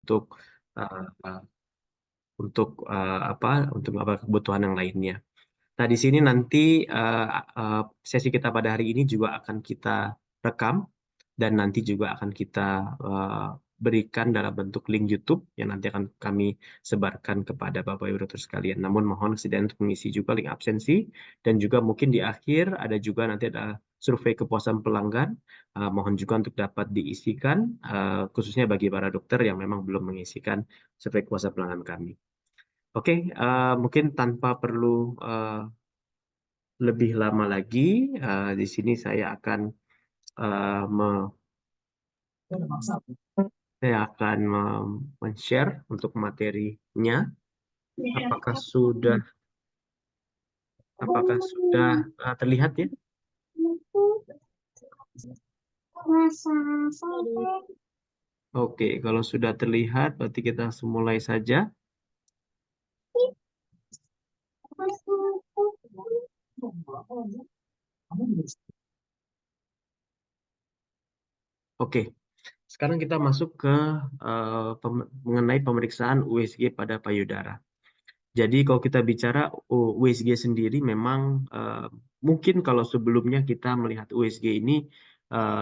untuk uh, untuk apa kebutuhan yang lainnya. Nah, di sini nanti sesi kita pada hari ini juga akan kita rekam dan nanti juga akan kita uh, berikan dalam bentuk link YouTube yang nanti akan kami sebarkan kepada Bapak Ibu dokter sekalian. Namun mohon kesediaan untuk mengisi juga link absensi dan juga mungkin di akhir ada juga nanti ada survei kepuasan pelanggan. Mohon juga untuk dapat diisikan khususnya bagi para dokter yang memang belum mengisikan survei kepuasan pelanggan kami. Oke, mungkin tanpa perlu lebih lama lagi, di sini uh, me- saya akan men-share untuk materinya. Apakah sudah apakah sudah terlihat ya? Oke, kalau sudah terlihat, berarti kita langsung mulai saja. Oke, sekarang kita masuk ke mengenai pemeriksaan USG pada payudara. Jadi kalau kita bicara USG sendiri memang mungkin kalau sebelumnya kita melihat USG ini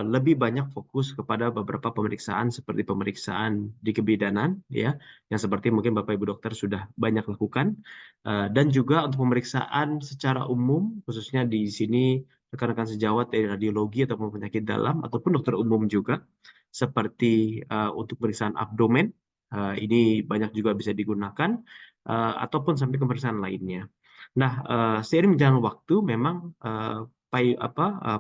lebih banyak fokus kepada beberapa pemeriksaan seperti pemeriksaan di kebidanan ya, yang seperti mungkin Bapak Ibu dokter sudah banyak lakukan. Dan juga untuk pemeriksaan secara umum khususnya di sini rekan-rekan sejawat dari radiologi ataupun penyakit dalam ataupun dokter umum juga seperti untuk pemeriksaan abdomen. Ini banyak juga bisa digunakan ataupun sampai pemeriksaan lainnya. Nah, seiring berjalan waktu memang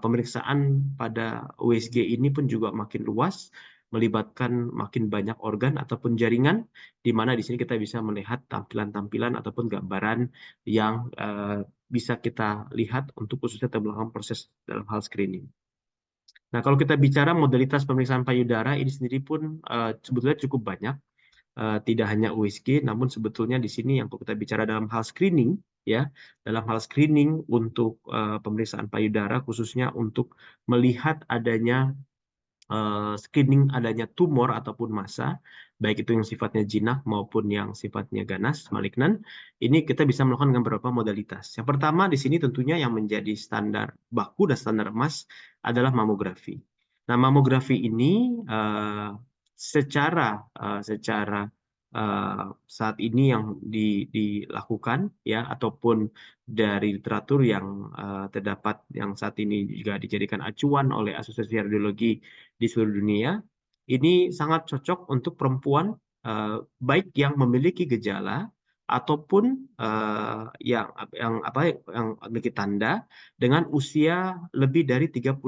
pemeriksaan pada USG ini pun juga makin luas, melibatkan makin banyak organ ataupun jaringan, di mana di sini kita bisa melihat tampilan-tampilan ataupun gambaran yang bisa kita lihat untuk khususnya dalam proses dalam hal screening. Nah, kalau kita bicara modalitas pemeriksaan payudara ini sendiri pun sebetulnya cukup banyak. Tidak hanya USG, namun sebetulnya di sini yang kita bicara dalam hal screening, ya, dalam hal screening untuk pemeriksaan payudara, khususnya untuk melihat adanya screening adanya tumor ataupun massa, baik itu yang sifatnya jinak maupun yang sifatnya ganas, malignan, ini kita bisa melakukan dengan beberapa modalitas. Yang pertama di sini tentunya yang menjadi standar baku dan standar emas adalah mamografi. Nah, mamografi ini secara saat ini yang dilakukan ya ataupun dari literatur yang terdapat yang saat ini juga dijadikan acuan oleh Asosiasi Radiologi di seluruh dunia, ini sangat cocok untuk perempuan baik yang memiliki gejala ataupun yang memiliki tanda dengan usia lebih dari 35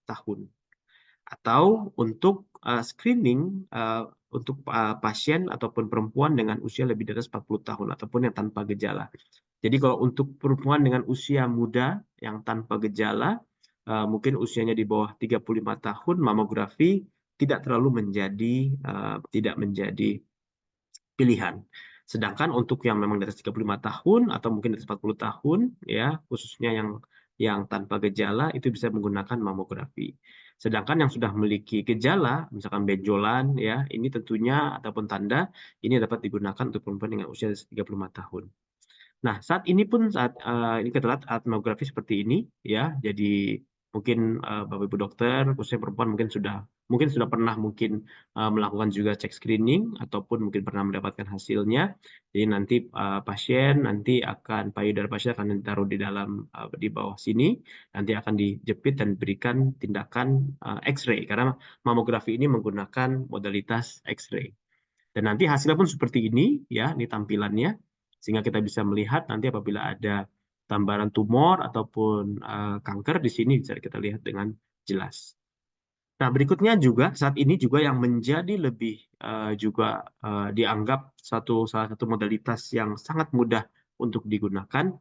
tahun atau untuk screening untuk pasien ataupun perempuan dengan usia lebih dari 40 tahun ataupun yang tanpa gejala. Jadi kalau untuk perempuan dengan usia muda yang tanpa gejala, mungkin usianya di bawah 35 tahun, mamografi tidak menjadi pilihan. Sedangkan untuk yang memang di atas 35 tahun atau mungkin di atas 40 tahun, ya khususnya yang tanpa gejala itu bisa menggunakan mamografi. Sedangkan yang sudah memiliki gejala, misalkan benjolan, ya ini tentunya ataupun tanda ini dapat digunakan untuk perempuan dengan usia 35 tahun. Nah, saat ini kita lihat alat mamografi seperti ini, ya. Jadi mungkin Bapak Ibu dokter, khususnya perempuan mungkin sudah pernah melakukan juga cek screening ataupun mungkin pernah mendapatkan hasilnya. Jadi nanti payudara pasien akan ditaruh di bawah sini, nanti akan dijepit dan diberikan tindakan X-ray karena mamografi ini menggunakan modalitas X-ray. Dan nanti hasilnya pun seperti ini, ya, ini tampilannya, sehingga kita bisa melihat nanti apabila ada gambaran tumor ataupun kanker di sini bisa kita lihat dengan jelas. Nah, berikutnya juga saat ini juga yang menjadi lebih juga dianggap salah satu modalitas yang sangat mudah untuk digunakan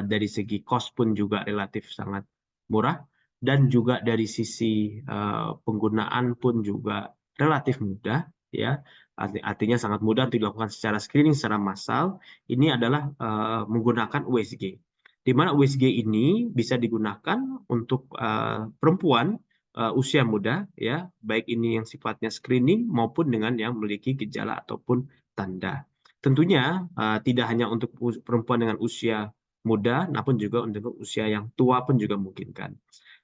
dari segi cost pun juga relatif sangat murah dan juga dari sisi penggunaan pun juga relatif mudah ya. Artinya sangat mudah untuk dilakukan secara screening secara massal. Ini adalah menggunakan USG. Di mana USG ini bisa digunakan untuk perempuan usia muda, ya, baik ini yang sifatnya screening maupun dengan yang memiliki gejala ataupun tanda. Tentunya tidak hanya untuk perempuan dengan usia muda, namun juga untuk usia yang tua pun juga memungkinkan.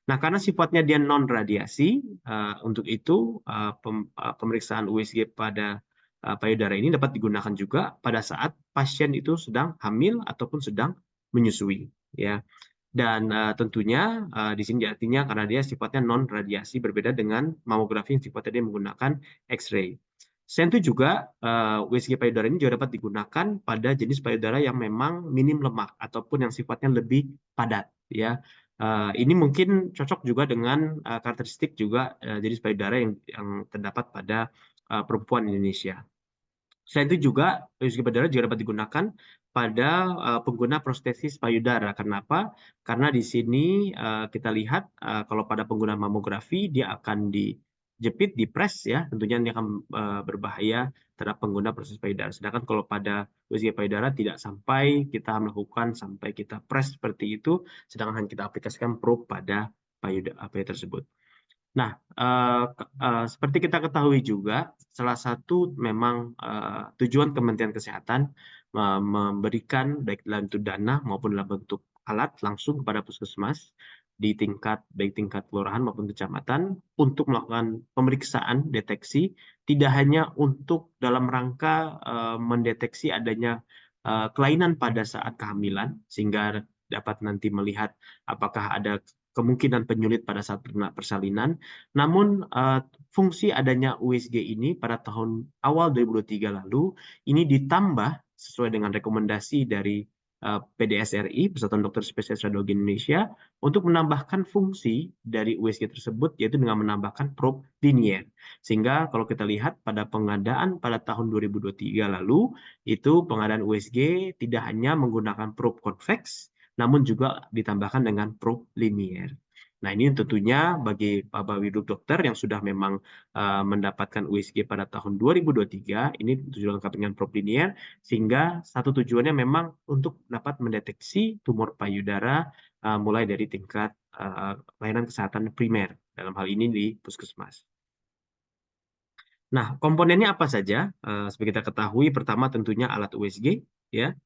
Nah, karena sifatnya dia non radiasi, untuk itu pemeriksaan USG pada payudara ini dapat digunakan juga pada saat pasien itu sedang hamil ataupun sedang menyusui, ya. Dan tentunya di sini artinya karena dia sifatnya non radiasi berbeda dengan mamografi yang sifatnya dia menggunakan X-ray. Selain itu juga USG payudara ini juga dapat digunakan pada jenis payudara yang memang minim lemak ataupun yang sifatnya lebih padat, ya. Ini mungkin cocok juga dengan karakteristik juga jenis payudara yang terdapat pada perempuan Indonesia. Selain itu juga USG payudara juga dapat digunakan pada pengguna prostesis payudara. Kenapa? Karena di sini kita lihat kalau pada pengguna mamografi dia akan dijepit, dipres, ya, tentunya ini akan berbahaya terhadap pengguna prostesis payudara. Sedangkan kalau pada USG payudara tidak sampai kita melakukan sampai kita pres seperti itu, sedangkan kita aplikasikan probe pada payudara tersebut. Nah, seperti kita ketahui juga, salah satu memang tujuan Kementerian Kesehatan memberikan baik dalam bentuk dana maupun dalam bentuk alat langsung kepada puskesmas di baik tingkat kelurahan maupun kecamatan untuk melakukan pemeriksaan deteksi, tidak hanya untuk dalam rangka mendeteksi adanya kelainan pada saat kehamilan, sehingga dapat nanti melihat apakah ada kemungkinan penyulit pada saat persalinan. Namun fungsi adanya USG ini pada tahun awal 2023 lalu ini ditambah sesuai dengan rekomendasi dari PDSRI, Persatuan Dokter Spesialis Radiologi Indonesia, untuk menambahkan fungsi dari USG tersebut, yaitu dengan menambahkan probe linier. Sehingga kalau kita lihat pada pengadaan pada tahun 2023 lalu, itu pengadaan USG tidak hanya menggunakan probe convex, namun juga ditambahkan dengan probe linier. Nah, ini tentunya bagi Bapak Ibu dokter yang sudah memang mendapatkan USG pada tahun 2023, ini tujuan lengkap dengan probe linier, sehingga satu tujuannya memang untuk dapat mendeteksi tumor payudara mulai dari tingkat layanan kesehatan primer, dalam hal ini di puskesmas. Nah, komponennya apa saja? Seperti kita ketahui, pertama tentunya alat USG, ya.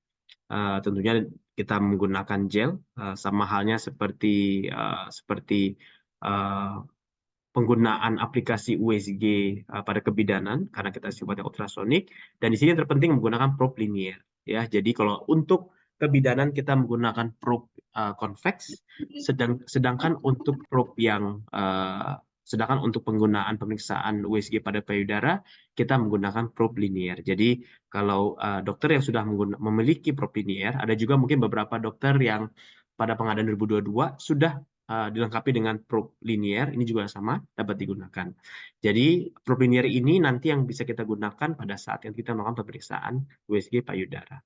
Tentunya kita menggunakan gel, sama halnya seperti penggunaan aplikasi USG pada kebidanan karena kita sifatnya ultrasonik, dan di sini terpenting menggunakan probe linier, ya. Jadi kalau untuk kebidanan kita menggunakan probe convex, sedangkan untuk probe sedangkan untuk penggunaan pemeriksaan USG pada payudara kita menggunakan probe linier. Jadi kalau dokter yang sudah memiliki probe linier, ada juga mungkin beberapa dokter yang pada pengadaan 2022 sudah dilengkapi dengan probe linier, ini juga sama dapat digunakan. Jadi probe linier ini nanti yang bisa kita gunakan pada saat yang kita melakukan pemeriksaan USG payudara.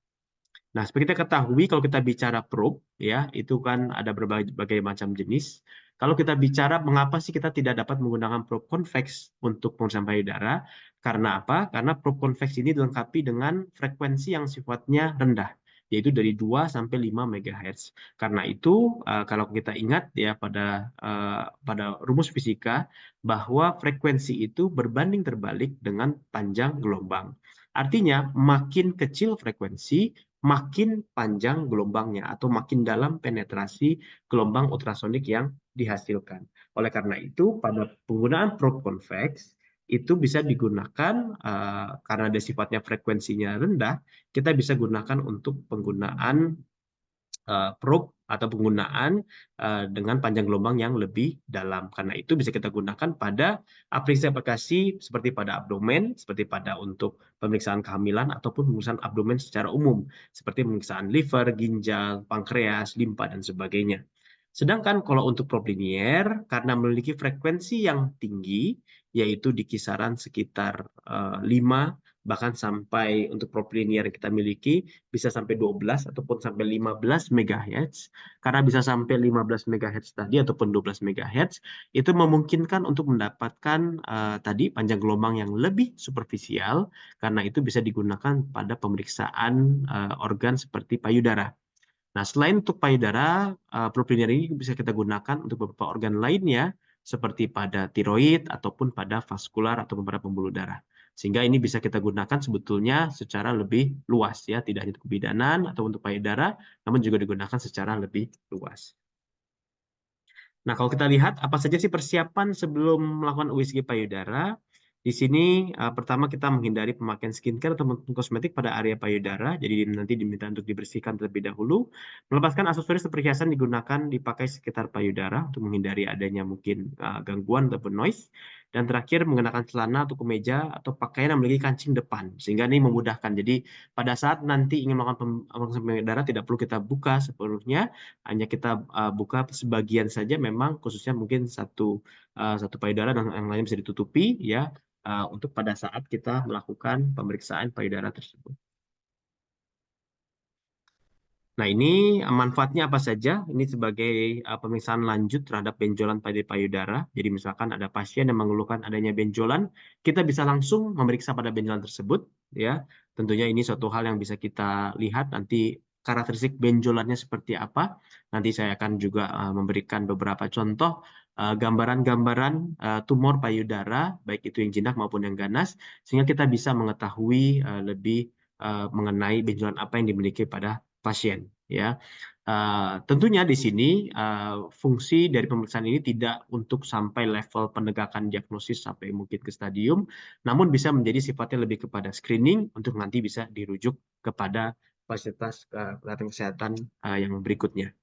Nah, seperti kita ketahui kalau kita bicara probe, ya, itu kan ada berbagai macam jenis. Kalau kita bicara mengapa sih kita tidak dapat menggunakan probe convex untuk pemeriksaan payudara? Karena apa? Karena probe convex ini dilengkapi dengan frekuensi yang sifatnya rendah, yaitu dari 2 sampai 5 MHz. Karena itu kalau kita ingat ya pada rumus fisika bahwa frekuensi itu berbanding terbalik dengan panjang gelombang. Artinya makin kecil frekuensi, makin panjang gelombangnya atau makin dalam penetrasi gelombang ultrasonik yang dihasilkan. Oleh karena itu, pada penggunaan probe convex itu bisa digunakan karena ada sifatnya frekuensinya rendah, kita bisa gunakan untuk penggunaan probe atau penggunaan dengan panjang gelombang yang lebih dalam. Karena itu bisa kita gunakan pada aplikasi-aplikasi seperti pada abdomen, seperti pada untuk pemeriksaan kehamilan ataupun pemeriksaan abdomen secara umum, seperti pemeriksaan liver, ginjal, pankreas, limpa, dan sebagainya. Sedangkan kalau untuk probe linier, karena memiliki frekuensi yang tinggi, yaitu di kisaran sekitar 5, bahkan sampai untuk probe linier yang kita miliki bisa sampai 12 ataupun sampai 15 MHz. Karena bisa sampai 15 MHz tadi ataupun 12 MHz, itu memungkinkan untuk mendapatkan tadi panjang gelombang yang lebih superficial, karena itu bisa digunakan pada pemeriksaan organ seperti payudara. Nah, selain untuk payudara, probe linier ini bisa kita gunakan untuk beberapa organ lainnya, seperti pada tiroid ataupun pada vaskular ataupun pada pembuluh darah. Sehingga ini bisa kita gunakan sebetulnya secara lebih luas ya, tidak hanya untuk bidanan atau untuk payudara, namun juga digunakan secara lebih luas. Nah, kalau kita lihat apa saja sih persiapan sebelum melakukan USG payudara? Di sini pertama kita menghindari pemakaian skincare atau kosmetik pada area payudara, jadi nanti diminta untuk dibersihkan terlebih dahulu. Melepaskan aksesoris atau perhiasan digunakan dipakai sekitar payudara untuk menghindari adanya mungkin gangguan ataupun noise. Dan terakhir menggunakan celana atau kemeja atau pakaian yang memiliki kancing depan, sehingga ini memudahkan. Jadi pada saat nanti ingin melakukan pemeriksaan payudara tidak perlu kita buka sepenuhnya, hanya kita buka sebagian saja, memang khususnya mungkin satu payudara dan yang lain bisa ditutupi ya, untuk pada saat kita melakukan pemeriksaan payudara tersebut. Nah, ini manfaatnya apa saja? Ini sebagai pemeriksaan lanjut terhadap benjolan pada payudara. Jadi misalkan ada pasien yang mengeluhkan adanya benjolan, kita bisa langsung memeriksa pada benjolan tersebut ya. Tentunya ini suatu hal yang bisa kita lihat nanti karakteristik benjolannya seperti apa. Nanti saya akan juga memberikan beberapa contoh gambaran-gambaran tumor payudara, baik itu yang jinak maupun yang ganas, sehingga kita bisa mengetahui lebih mengenai benjolan apa yang dimiliki pada pasien ya. Tentunya di sini fungsi dari pemeriksaan ini tidak untuk sampai level penegakan diagnosis sampai mungkin ke stadium, namun bisa menjadi sifatnya lebih kepada screening untuk nanti bisa dirujuk kepada fasilitas kesehatan yang berikutnya.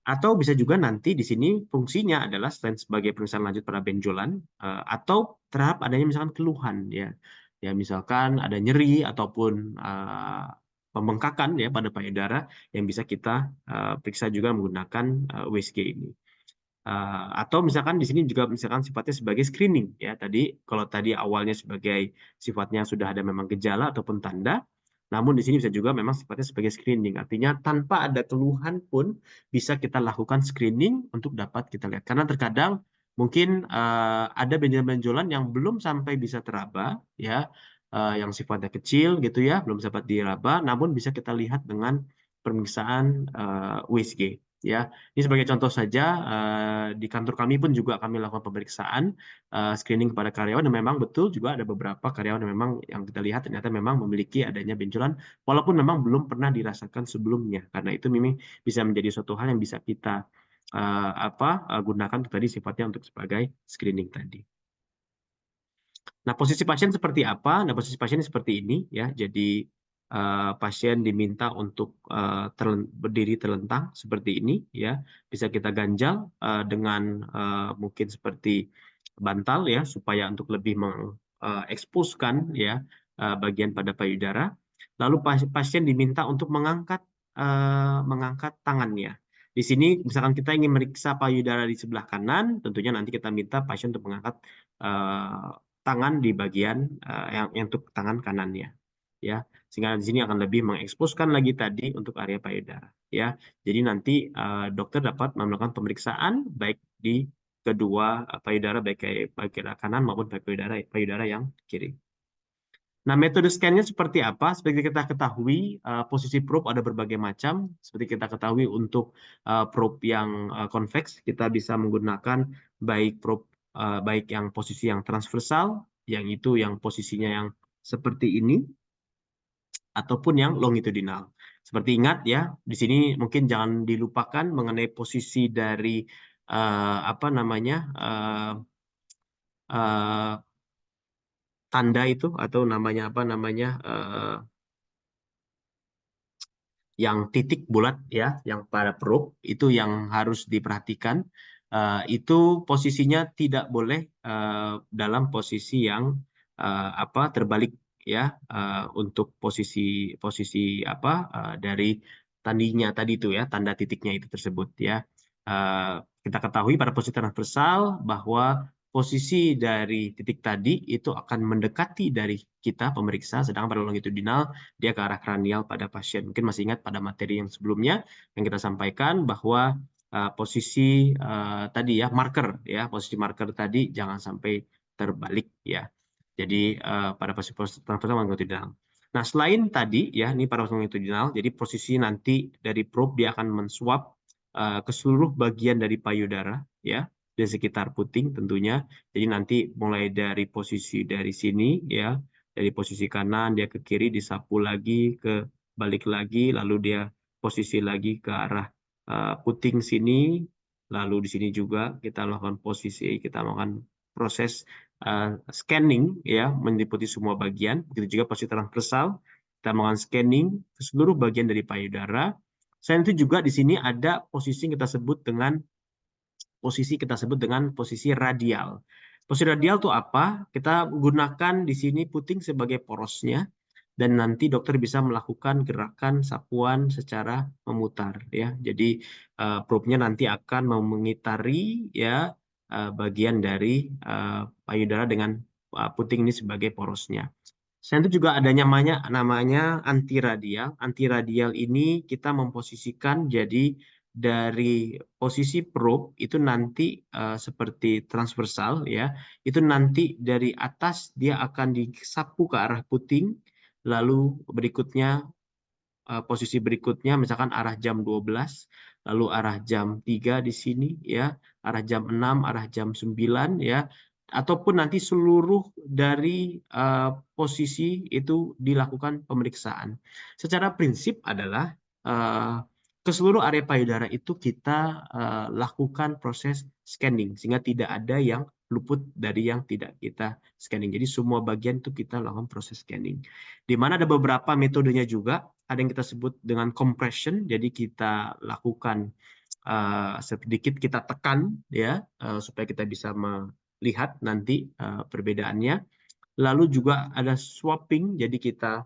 Atau bisa juga nanti di sini fungsinya adalah selain sebagai pemeriksaan lanjut pada benjolan atau terhadap adanya misalkan keluhan ya. Ya misalkan ada nyeri ataupun pembengkakan ya pada payudara yang bisa kita periksa juga menggunakan USG ini. Atau misalkan di sini juga misalkan sifatnya sebagai screening ya. Tadi kalau tadi awalnya sebagai sifatnya sudah ada memang gejala ataupun tanda, namun di sini bisa juga memang sifatnya sebagai screening. Artinya tanpa ada keluhan pun bisa kita lakukan screening untuk dapat kita lihat. Karena terkadang mungkin ada benjolan-benjolan yang belum sampai bisa teraba ya, yang sifatnya kecil gitu ya, belum sempat diraba, namun bisa kita lihat dengan pemeriksaan USG ya. Ini sebagai contoh saja, di kantor kami pun juga kami lakukan pemeriksaan screening kepada karyawan, dan memang betul juga ada beberapa karyawan yang memang yang kita lihat ternyata memang memiliki adanya benjolan, walaupun memang belum pernah dirasakan sebelumnya. Karena itu memang bisa menjadi suatu hal yang bisa kita gunakan tadi sifatnya untuk sebagai screening tadi. Nah, posisi pasien seperti apa? Nah, posisi pasien seperti ini ya. Jadi pasien diminta untuk berdiri terlentang seperti ini ya. Bisa kita ganjal dengan mungkin seperti bantal ya, supaya untuk lebih mengeksposkan ya bagian pada payudara. Lalu pasien diminta untuk mengangkat tangannya. Di sini misalkan kita ingin meriksa payudara di sebelah kanan, tentunya nanti kita minta pasien untuk mengangkat tangan di bagian yang untuk tangan kanannya ya, sehingga di sini akan lebih mengeksposkan lagi tadi untuk area payudara ya. Jadi nanti dokter dapat melakukan pemeriksaan baik di kedua payudara, baik payudara kanan maupun payudara yang kiri. Nah, metode scan-nya seperti apa? Seperti kita ketahui, posisi probe ada berbagai macam. Seperti kita ketahui untuk probe yang convex, kita bisa menggunakan baik probe baik yang posisi yang transversal, yang itu yang posisinya yang seperti ini, ataupun yang longitudinal. Seperti ingat ya, di sini mungkin jangan dilupakan mengenai posisi dari apa namanya tanda itu, atau namanya apa namanya yang titik bulat ya, yang pada probe itu yang harus diperhatikan. Itu posisinya tidak boleh dalam posisi yang terbalik ya, untuk posisi posisi dari tandinya tadi itu ya, tanda titiknya itu tersebut ya. Uh, Kita ketahui pada posisi transversal bahwa posisi dari titik tadi itu akan mendekati dari kita pemeriksa, sedangkan pada longitudinal dia ke arah kranial pada pasien. Mungkin masih ingat pada materi yang sebelumnya yang kita sampaikan bahwa posisi tadi ya, marker ya, posisi marker tadi jangan sampai terbalik ya. Jadi pada posisi transversal longitudinal. Nah, selain tadi ya, ini pada posisi longitudinal, jadi posisi nanti dari probe dia akan mensuap ke seluruh bagian dari payudara ya. di sekitar puting tentunya. Jadi nanti mulai dari posisi dari sini ya, dari posisi kanan dia ke kiri, disapu lagi, ke balik lagi, lalu dia posisi lagi ke arah puting sini, lalu di sini juga kita lakukan kita melakukan proses scanning ya, meliputi semua bagian. Begitu juga posisi transversal, kita melakukan scanning ke seluruh bagian dari payudara. Selain itu juga di sini ada posisi yang kita sebut dengan posisi radial. Posisi radial itu apa? Kita gunakan di sini puting sebagai porosnya, dan nanti dokter bisa melakukan gerakan sapuan secara memutar ya. Jadi probe-nya nanti akan mengitari ya bagian dari payudara dengan puting ini sebagai porosnya. Selain itu juga ada namanya antiradial. Antiradial ini kita memposisikan jadi dari posisi probe itu nanti seperti transversal ya. Itu nanti dari atas dia akan disapu ke arah puting, lalu berikutnya posisi berikutnya misalkan arah jam 12, lalu arah jam 3 di sini ya, arah jam 6, arah jam 9 ya, ataupun nanti seluruh dari posisi itu dilakukan pemeriksaan. Secara prinsip adalah ke seluruh area payudara itu kita lakukan proses scanning sehingga tidak ada yang luput dari yang tidak kita scanning. Jadi semua bagian itu kita lakukan proses scanning. Di mana ada beberapa metodenya juga, ada yang kita sebut dengan compression, jadi kita lakukan sedikit kita tekan ya supaya kita bisa melihat nanti perbedaannya. Lalu juga ada swapping, jadi kita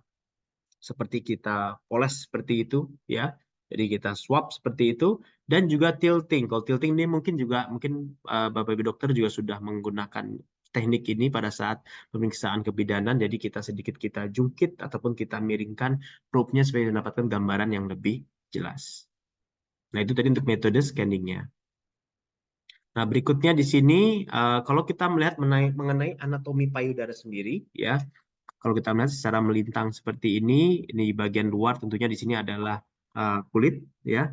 poles seperti itu ya. Jadi kita swap seperti itu, dan juga tilting. Kalau tilting ini mungkin Bapak Ibu dokter juga sudah menggunakan teknik ini pada saat pemeriksaan kebidanan. Jadi kita jungkit ataupun kita miringkan probe-nya supaya mendapatkan gambaran yang lebih jelas. Nah, itu tadi untuk metode scanningnya. Nah, berikutnya di sini kalau kita melihat mengenai anatomi payudara sendiri ya. Kalau kita melihat secara melintang seperti ini bagian luar tentunya di sini adalah kulit ya.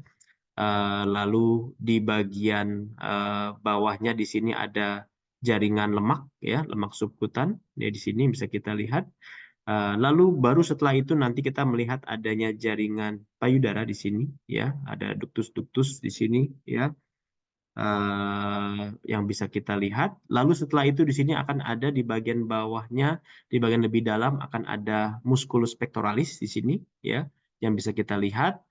Lalu di bagian bawahnya di sini ada jaringan lemak ya, lemak subkutan. Ya, di sini bisa kita lihat. Lalu baru setelah itu nanti kita melihat adanya jaringan payudara di sini ya, ada duktus-duktus di sini ya. Yang bisa kita lihat. Lalu setelah itu di sini akan ada di bagian bawahnya, di bagian lebih dalam akan ada musculus pectoralis di sini ya, yang bisa kita lihat.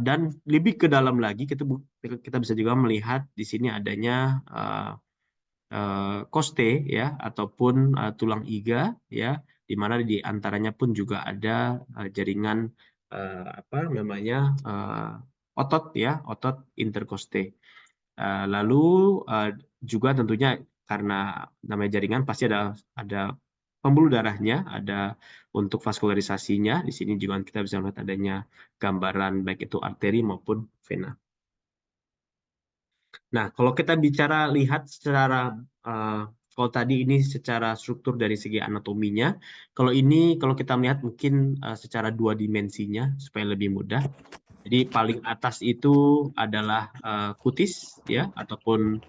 Dan lebih ke dalam lagi kita bisa juga melihat di sini adanya koste ya, ataupun tulang iga ya, di mana di antaranya pun juga ada jaringan apa namanya otot ya, otot interkoste. Lalu juga tentunya karena namanya jaringan pasti ada pembuluh darahnya, ada untuk vaskularisasinya. Di sini juga kita bisa melihat adanya gambaran baik itu arteri maupun vena. Nah, kalau kita bicara lihat secara kalau tadi ini secara struktur dari segi anatominya, kalau kita melihat mungkin secara dua dimensinya supaya lebih mudah. Jadi paling atas itu adalah kutis ya, ataupun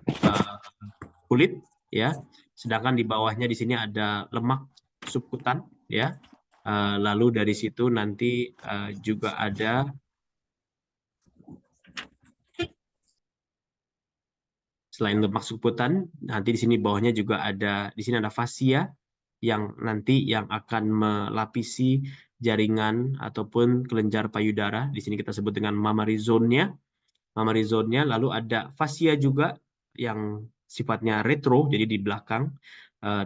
kulit ya. Sedangkan di bawahnya di sini ada lemak subkutan ya. Lalu dari situ nanti juga ada selain lemak subkutan, nanti di sini bawahnya juga di sini ada fascia yang nanti yang akan melapisi jaringan ataupun kelenjar payudara. Di sini kita sebut dengan mammary zone-nya. Mammary zone-nya, lalu ada fascia juga yang sifatnya retro, jadi di belakang,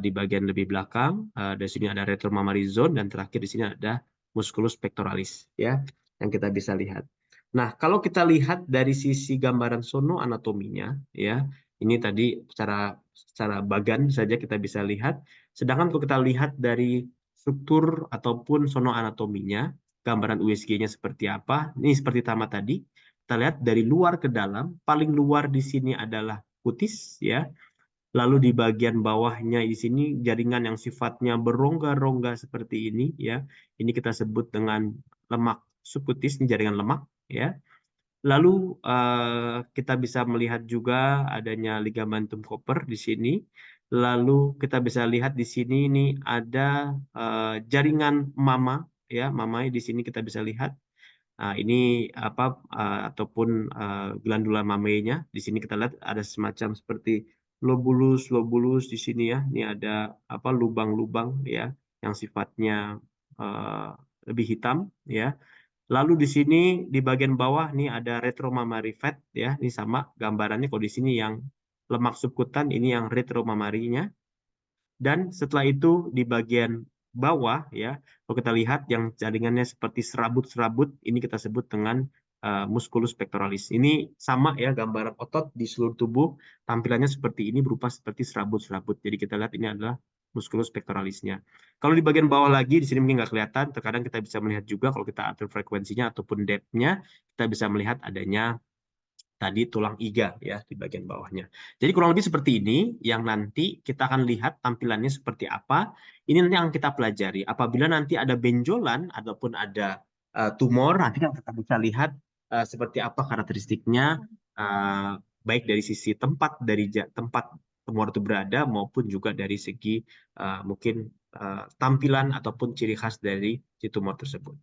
di bagian lebih belakang. Di sini ada retromammary zone, dan terakhir di sini ada musculus pectoralis, ya, yang kita bisa lihat. Nah, kalau kita lihat dari sisi gambaran sono anatominya, ya, ini tadi secara bagan saja kita bisa lihat. Sedangkan kalau kita lihat dari struktur ataupun sono anatominya, gambaran USG-nya seperti apa? Ini seperti tamat tadi. Kita lihat dari luar ke dalam, paling luar di sini adalah kutis ya. Lalu di bagian bawahnya di sini jaringan yang sifatnya berongga-rongga seperti ini ya. Ini kita sebut dengan lemak subkutis, ini jaringan lemak ya. Lalu kita bisa melihat juga adanya ligamentum Cooper di sini. Lalu kita bisa lihat di sini ini ada jaringan mama, ya, mamai di sini kita bisa lihat. Ini apa ataupun glandula mamainya. Di sini kita lihat ada semacam seperti lobulus di sini ya. Ini ada apa lubang-lubang ya yang sifatnya uh, lebih hitam ya. Lalu di sini di bagian bawah nih ada retromammary fat ya. Ini sama gambarannya kalau di sini yang lemak subkutan, ini yang retromamarinya. Dan setelah itu di bagian bawah ya, kalau kita lihat yang jaringannya seperti serabut-serabut, ini kita sebut dengan musculus pectoralis. Ini sama ya gambaran otot di seluruh tubuh, tampilannya seperti ini berupa seperti serabut-serabut. Jadi kita lihat ini adalah musculus pectoralisnya. Kalau di bagian bawah lagi, di sini mungkin nggak kelihatan, terkadang kita bisa melihat juga kalau kita atur frekuensinya ataupun depth-nya, kita bisa melihat adanya tadi tulang iga ya di bagian bawahnya. Jadi kurang lebih seperti ini yang nanti kita akan lihat tampilannya seperti apa. Ini nanti yang kita pelajari. Apabila nanti ada benjolan ataupun ada tumor, nanti kan kita bisa lihat seperti apa karakteristiknya uh, baik dari sisi tempat tumor itu berada maupun juga dari segi mungkin tampilan ataupun ciri khas dari si tumor tersebut.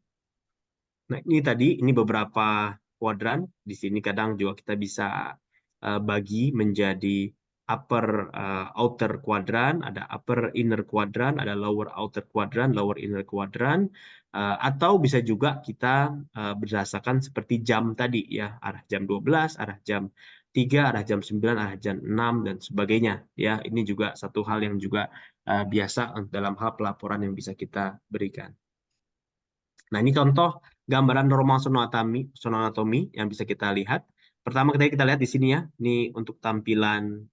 Nah, ini beberapa kuadran. Di sini kadang juga kita bisa bagi menjadi upper outer quadrant, ada upper inner quadrant, ada lower outer quadrant, lower inner quadrant, atau bisa juga kita berdasarkan seperti jam tadi ya, arah jam 12, arah jam 3, arah jam 9, arah jam 6 dan sebagainya ya. Ini juga satu hal yang juga biasa dalam hal pelaporan yang bisa kita berikan. Nah, ini contoh gambaran normal sonoanatomi yang bisa kita lihat. Pertama kita lihat di sini ya, ini untuk tampilan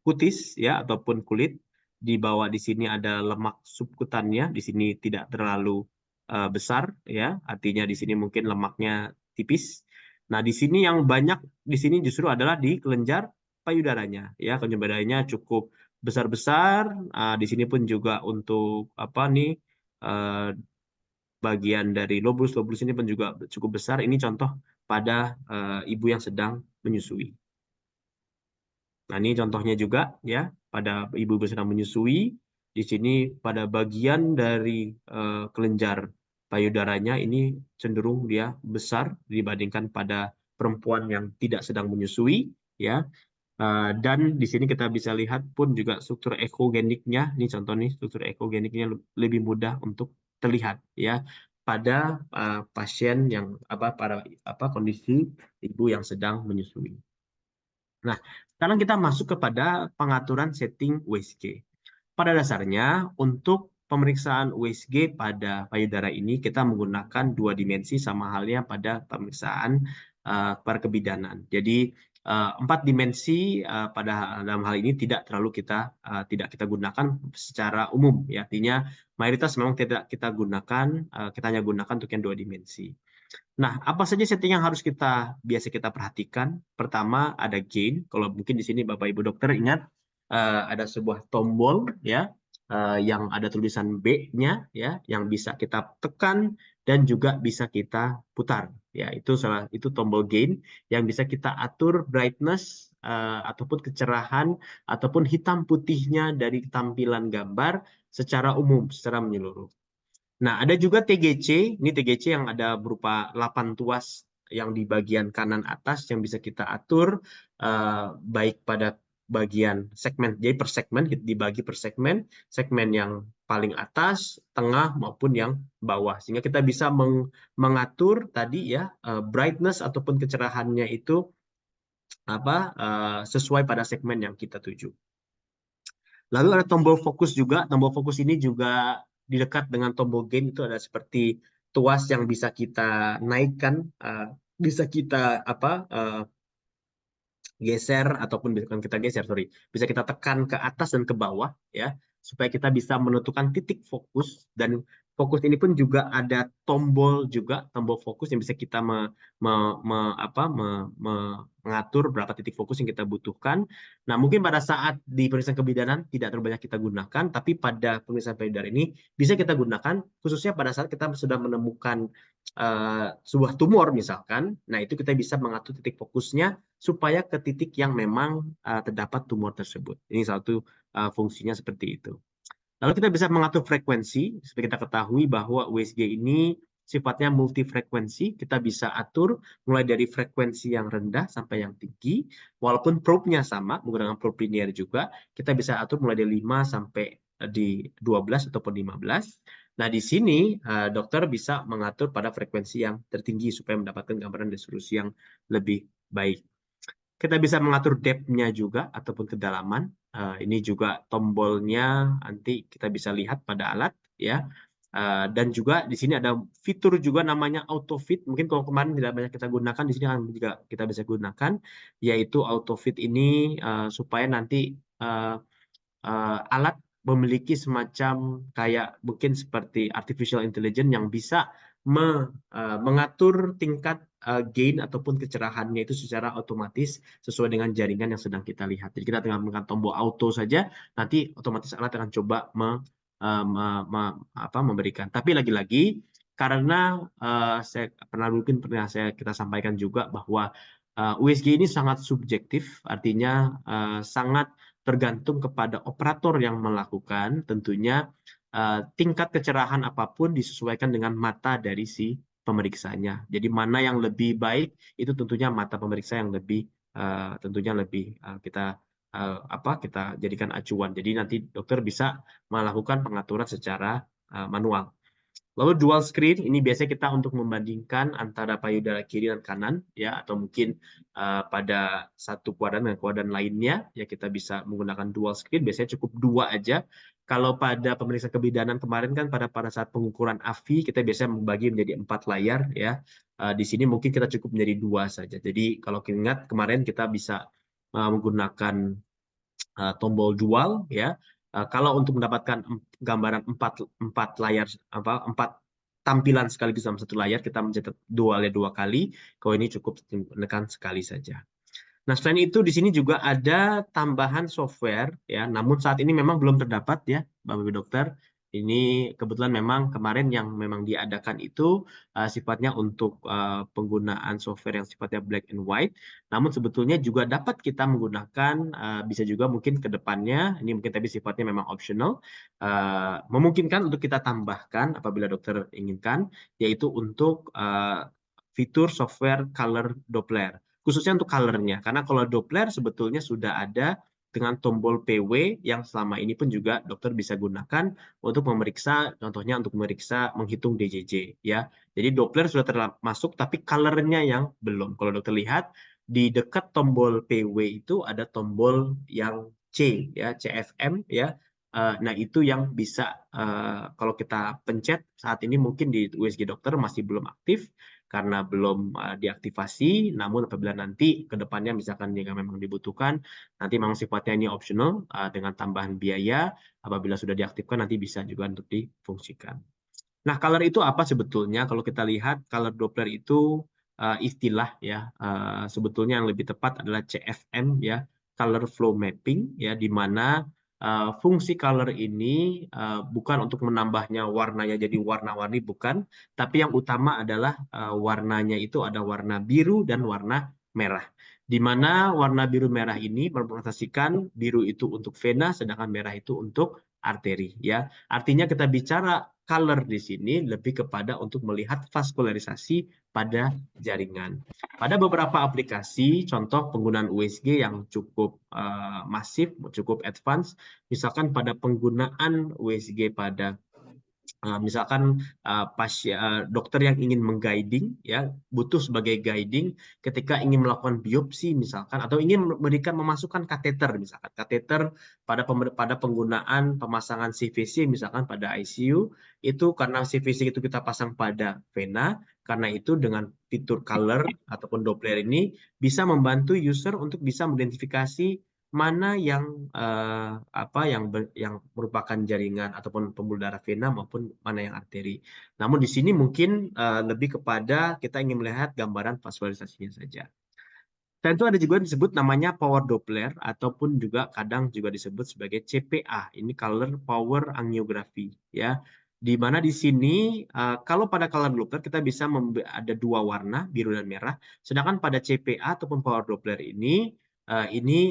kutis ya ataupun kulit. Di bawah di sini ada lemak subkutannya, di sini tidak terlalu besar ya, artinya di sini mungkin lemaknya tipis. Nah, di sini yang banyak di sini justru adalah di kelenjar payudaranya ya, kelenjar payudaranya cukup besar-besar. Di sini pun juga untuk apa nih eh, bagian dari lobulus ini pun juga cukup besar. Ini contoh pada ibu yang sedang menyusui. Nah, ini contohnya juga ya pada ibu sedang menyusui. Di sini pada bagian dari kelenjar payudaranya ini cenderung dia besar dibandingkan pada perempuan yang tidak sedang menyusui ya. Dan di sini kita bisa lihat pun juga struktur ekogeniknya. Ini contoh nih struktur ekogeniknya lebih mudah untuk terlihat ya pada pasien yang pada kondisi ibu yang sedang menyusui. Nah, sekarang kita masuk kepada pengaturan setting USG. Pada dasarnya, untuk pemeriksaan USG pada payudara ini, kita menggunakan dua dimensi sama halnya pada pemeriksaan perkebidanan. Jadi, empat dimensi pada dalam hal ini tidak kita gunakan secara umum. Ya, artinya mayoritas memang tidak kita gunakan, kita hanya gunakan untuk yang dua dimensi. Nah, apa saja setting yang harus biasa kita perhatikan? Pertama, ada gain. Kalau mungkin di sini Bapak Ibu dokter ingat ada sebuah tombol ya yang ada tulisan B-nya ya yang bisa kita tekan dan juga bisa kita putar. Ya, itu tombol gain yang bisa kita atur brightness ataupun kecerahan ataupun hitam putihnya dari tampilan gambar secara umum, secara menyeluruh. Nah, ada juga TGC. Ini TGC yang ada berupa 8 tuas yang di bagian kanan atas yang bisa kita atur baik pada bagian segmen. Jadi per segmen dibagi per segmen, segmen yang paling atas, tengah maupun yang bawah. Sehingga kita bisa mengatur tadi ya brightness ataupun kecerahannya itu sesuai pada segmen yang kita tuju. Lalu ada tombol fokus juga. Tombol fokus ini juga di dekat dengan tombol gain itu ada seperti tuas yang bisa kita naikkan, bisa kita geser ataupun bukan kita geser, sorry, bisa kita tekan ke atas dan ke bawah ya, supaya kita bisa menentukan titik fokus dan fokus ini pun juga ada tombol fokus yang bisa kita mengatur berapa titik fokus yang kita butuhkan. Nah, mungkin pada saat di pemeriksaan kebidanan tidak terlalu banyak kita gunakan, tapi pada pemeriksaan payudara ini bisa kita gunakan, khususnya pada saat kita sudah menemukan sebuah tumor misalkan. Nah, itu kita bisa mengatur titik fokusnya supaya ke titik yang memang terdapat tumor tersebut. Ini satu fungsinya seperti itu. Lalu kita bisa mengatur frekuensi, seperti kita ketahui bahwa USG ini sifatnya multifrekuensi, kita bisa atur mulai dari frekuensi yang rendah sampai yang tinggi, walaupun probe-nya sama, menggunakan probe linear juga, kita bisa atur mulai dari 5 sampai di 12 ataupun 15. Nah, di sini dokter bisa mengatur pada frekuensi yang tertinggi supaya mendapatkan gambaran resolusi yang lebih baik. Kita bisa mengatur depth-nya juga ataupun kedalaman. Ini juga tombolnya nanti kita bisa lihat pada alat ya. Dan juga di sini ada fitur juga namanya auto fit. Mungkin kalau kemarin tidak banyak kita gunakan, di sini akan juga kita bisa gunakan, yaitu auto fit ini supaya nanti alat memiliki semacam kayak mungkin seperti artificial intelligence yang bisa mengatur tingkat gain ataupun kecerahannya itu secara otomatis sesuai dengan jaringan yang sedang kita lihat. Jadi kita tinggal menekan tombol auto saja, nanti otomatis alat akan coba memberikan. Tapi lagi-lagi karena saya mungkin pernah kita sampaikan juga bahwa USG ini sangat subjektif, artinya sangat tergantung kepada operator yang melakukan, tentunya tingkat kecerahan apapun disesuaikan dengan mata dari si pemeriksanya. Jadi mana yang lebih baik itu tentunya mata pemeriksa yang lebih tentunya lebih kita jadikan acuan. Jadi nanti dokter bisa melakukan pengaturan secara manual. Lalu dual screen ini biasanya kita untuk membandingkan antara payudara kiri dan kanan ya, atau mungkin pada satu kuadran dengan kuadran lainnya ya, kita bisa menggunakan dual screen. Biasanya cukup 2 aja. Kalau pada pemeriksaan kebidanan kemarin kan pada saat pengukuran AFI kita biasanya membagi menjadi 4 layar ya. Di sini mungkin kita cukup menjadi 2 saja. Jadi kalau ingat kemarin kita bisa menggunakan tombol dual ya. Kalau untuk mendapatkan gambaran 4 layar empat tampilan sekaligus dalam satu layar, kita mencetak dualnya 2 kali. Kalau ini cukup menekan sekali saja. Nah, selain itu di sini juga ada tambahan software ya, namun saat ini memang belum terdapat ya, Bapak Ibu Dokter. Ini kebetulan memang kemarin yang memang diadakan itu sifatnya untuk penggunaan software yang sifatnya black and white. Namun sebetulnya juga dapat kita menggunakan, bisa juga mungkin ke depannya, ini mungkin tapi sifatnya memang optional, memungkinkan untuk kita tambahkan apabila dokter inginkan, yaitu untuk fitur software color Doppler. Khususnya untuk color-nya. Karena kalau Doppler sebetulnya sudah ada dengan tombol PW yang selama ini pun juga dokter bisa gunakan untuk memeriksa, contohnya untuk memeriksa menghitung DJJ ya. Jadi Doppler sudah termasuk tapi color-nya yang belum. Kalau dokter lihat di dekat tombol PW itu ada tombol yang C ya, CFM ya. Nah, itu yang bisa kalau kita pencet saat ini mungkin di USG dokter masih belum aktif karena belum diaktifasi, namun apabila nanti ke depannya misalkan jika memang dibutuhkan, nanti memang sifatnya ini optional dengan tambahan biaya, apabila sudah diaktifkan nanti bisa juga untuk difungsikan. Nah, color itu apa sebetulnya? Kalau kita lihat color Doppler itu istilah ya, sebetulnya yang lebih tepat adalah CFM ya, color flow mapping ya, di mana fungsi color ini bukan untuk menambahnya warnanya jadi warna-warni, bukan, tapi yang utama adalah warnanya itu ada warna biru dan warna merah. Di mana warna biru merah ini merepresentasikan biru itu untuk vena, sedangkan merah itu untuk arteri ya. Artinya kita bicara color di sini lebih kepada untuk melihat vaskularisasi pada jaringan. Pada beberapa aplikasi, contoh penggunaan USG yang cukup masif, cukup advance, misalkan pada penggunaan USG pada misalkan dokter yang ingin mengguiding ya, butuh sebagai guiding ketika ingin melakukan biopsi misalkan, atau ingin memasukkan kateter misalkan, kateter pada penggunaan pemasangan CVC misalkan pada ICU, itu karena CVC itu kita pasang pada vena, karena itu dengan fitur color ataupun Doppler ini bisa membantu user untuk bisa mengidentifikasi mana yang yang merupakan jaringan ataupun pembuluh darah vena maupun mana yang arteri. Namun di sini mungkin lebih kepada kita ingin melihat gambaran vasualisasinya saja. Dan itu ada juga disebut namanya power Doppler ataupun juga kadang juga disebut sebagai CPA. Ini color power angiography ya. Di mana di sini kalau pada color Doppler kita bisa ada dua warna biru dan merah, sedangkan pada CPA ataupun power Doppler ini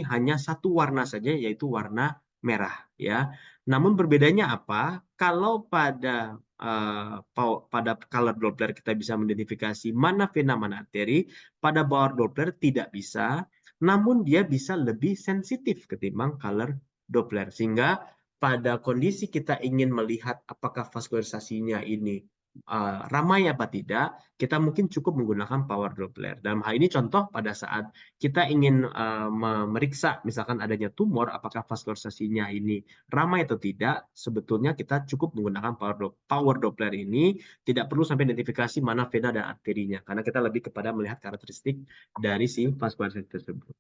hanya satu warna saja yaitu warna merah ya. Namun berbedanya apa? Kalau pada color Doppler kita bisa mengidentifikasi mana vena mana arteri, pada power Doppler tidak bisa, namun dia bisa lebih sensitif ketimbang color Doppler. Sehingga pada kondisi kita ingin melihat apakah vaskularisasinya ini ramai apa tidak, kita mungkin cukup menggunakan power Doppler. Dalam hal ini contoh pada saat kita ingin memeriksa misalkan adanya tumor, apakah vaskularisasinya ini ramai atau tidak, sebetulnya kita cukup menggunakan power Doppler ini, tidak perlu sampai identifikasi mana vena dan arterinya, karena kita lebih kepada melihat karakteristik dari si vaskularisasi tersebut.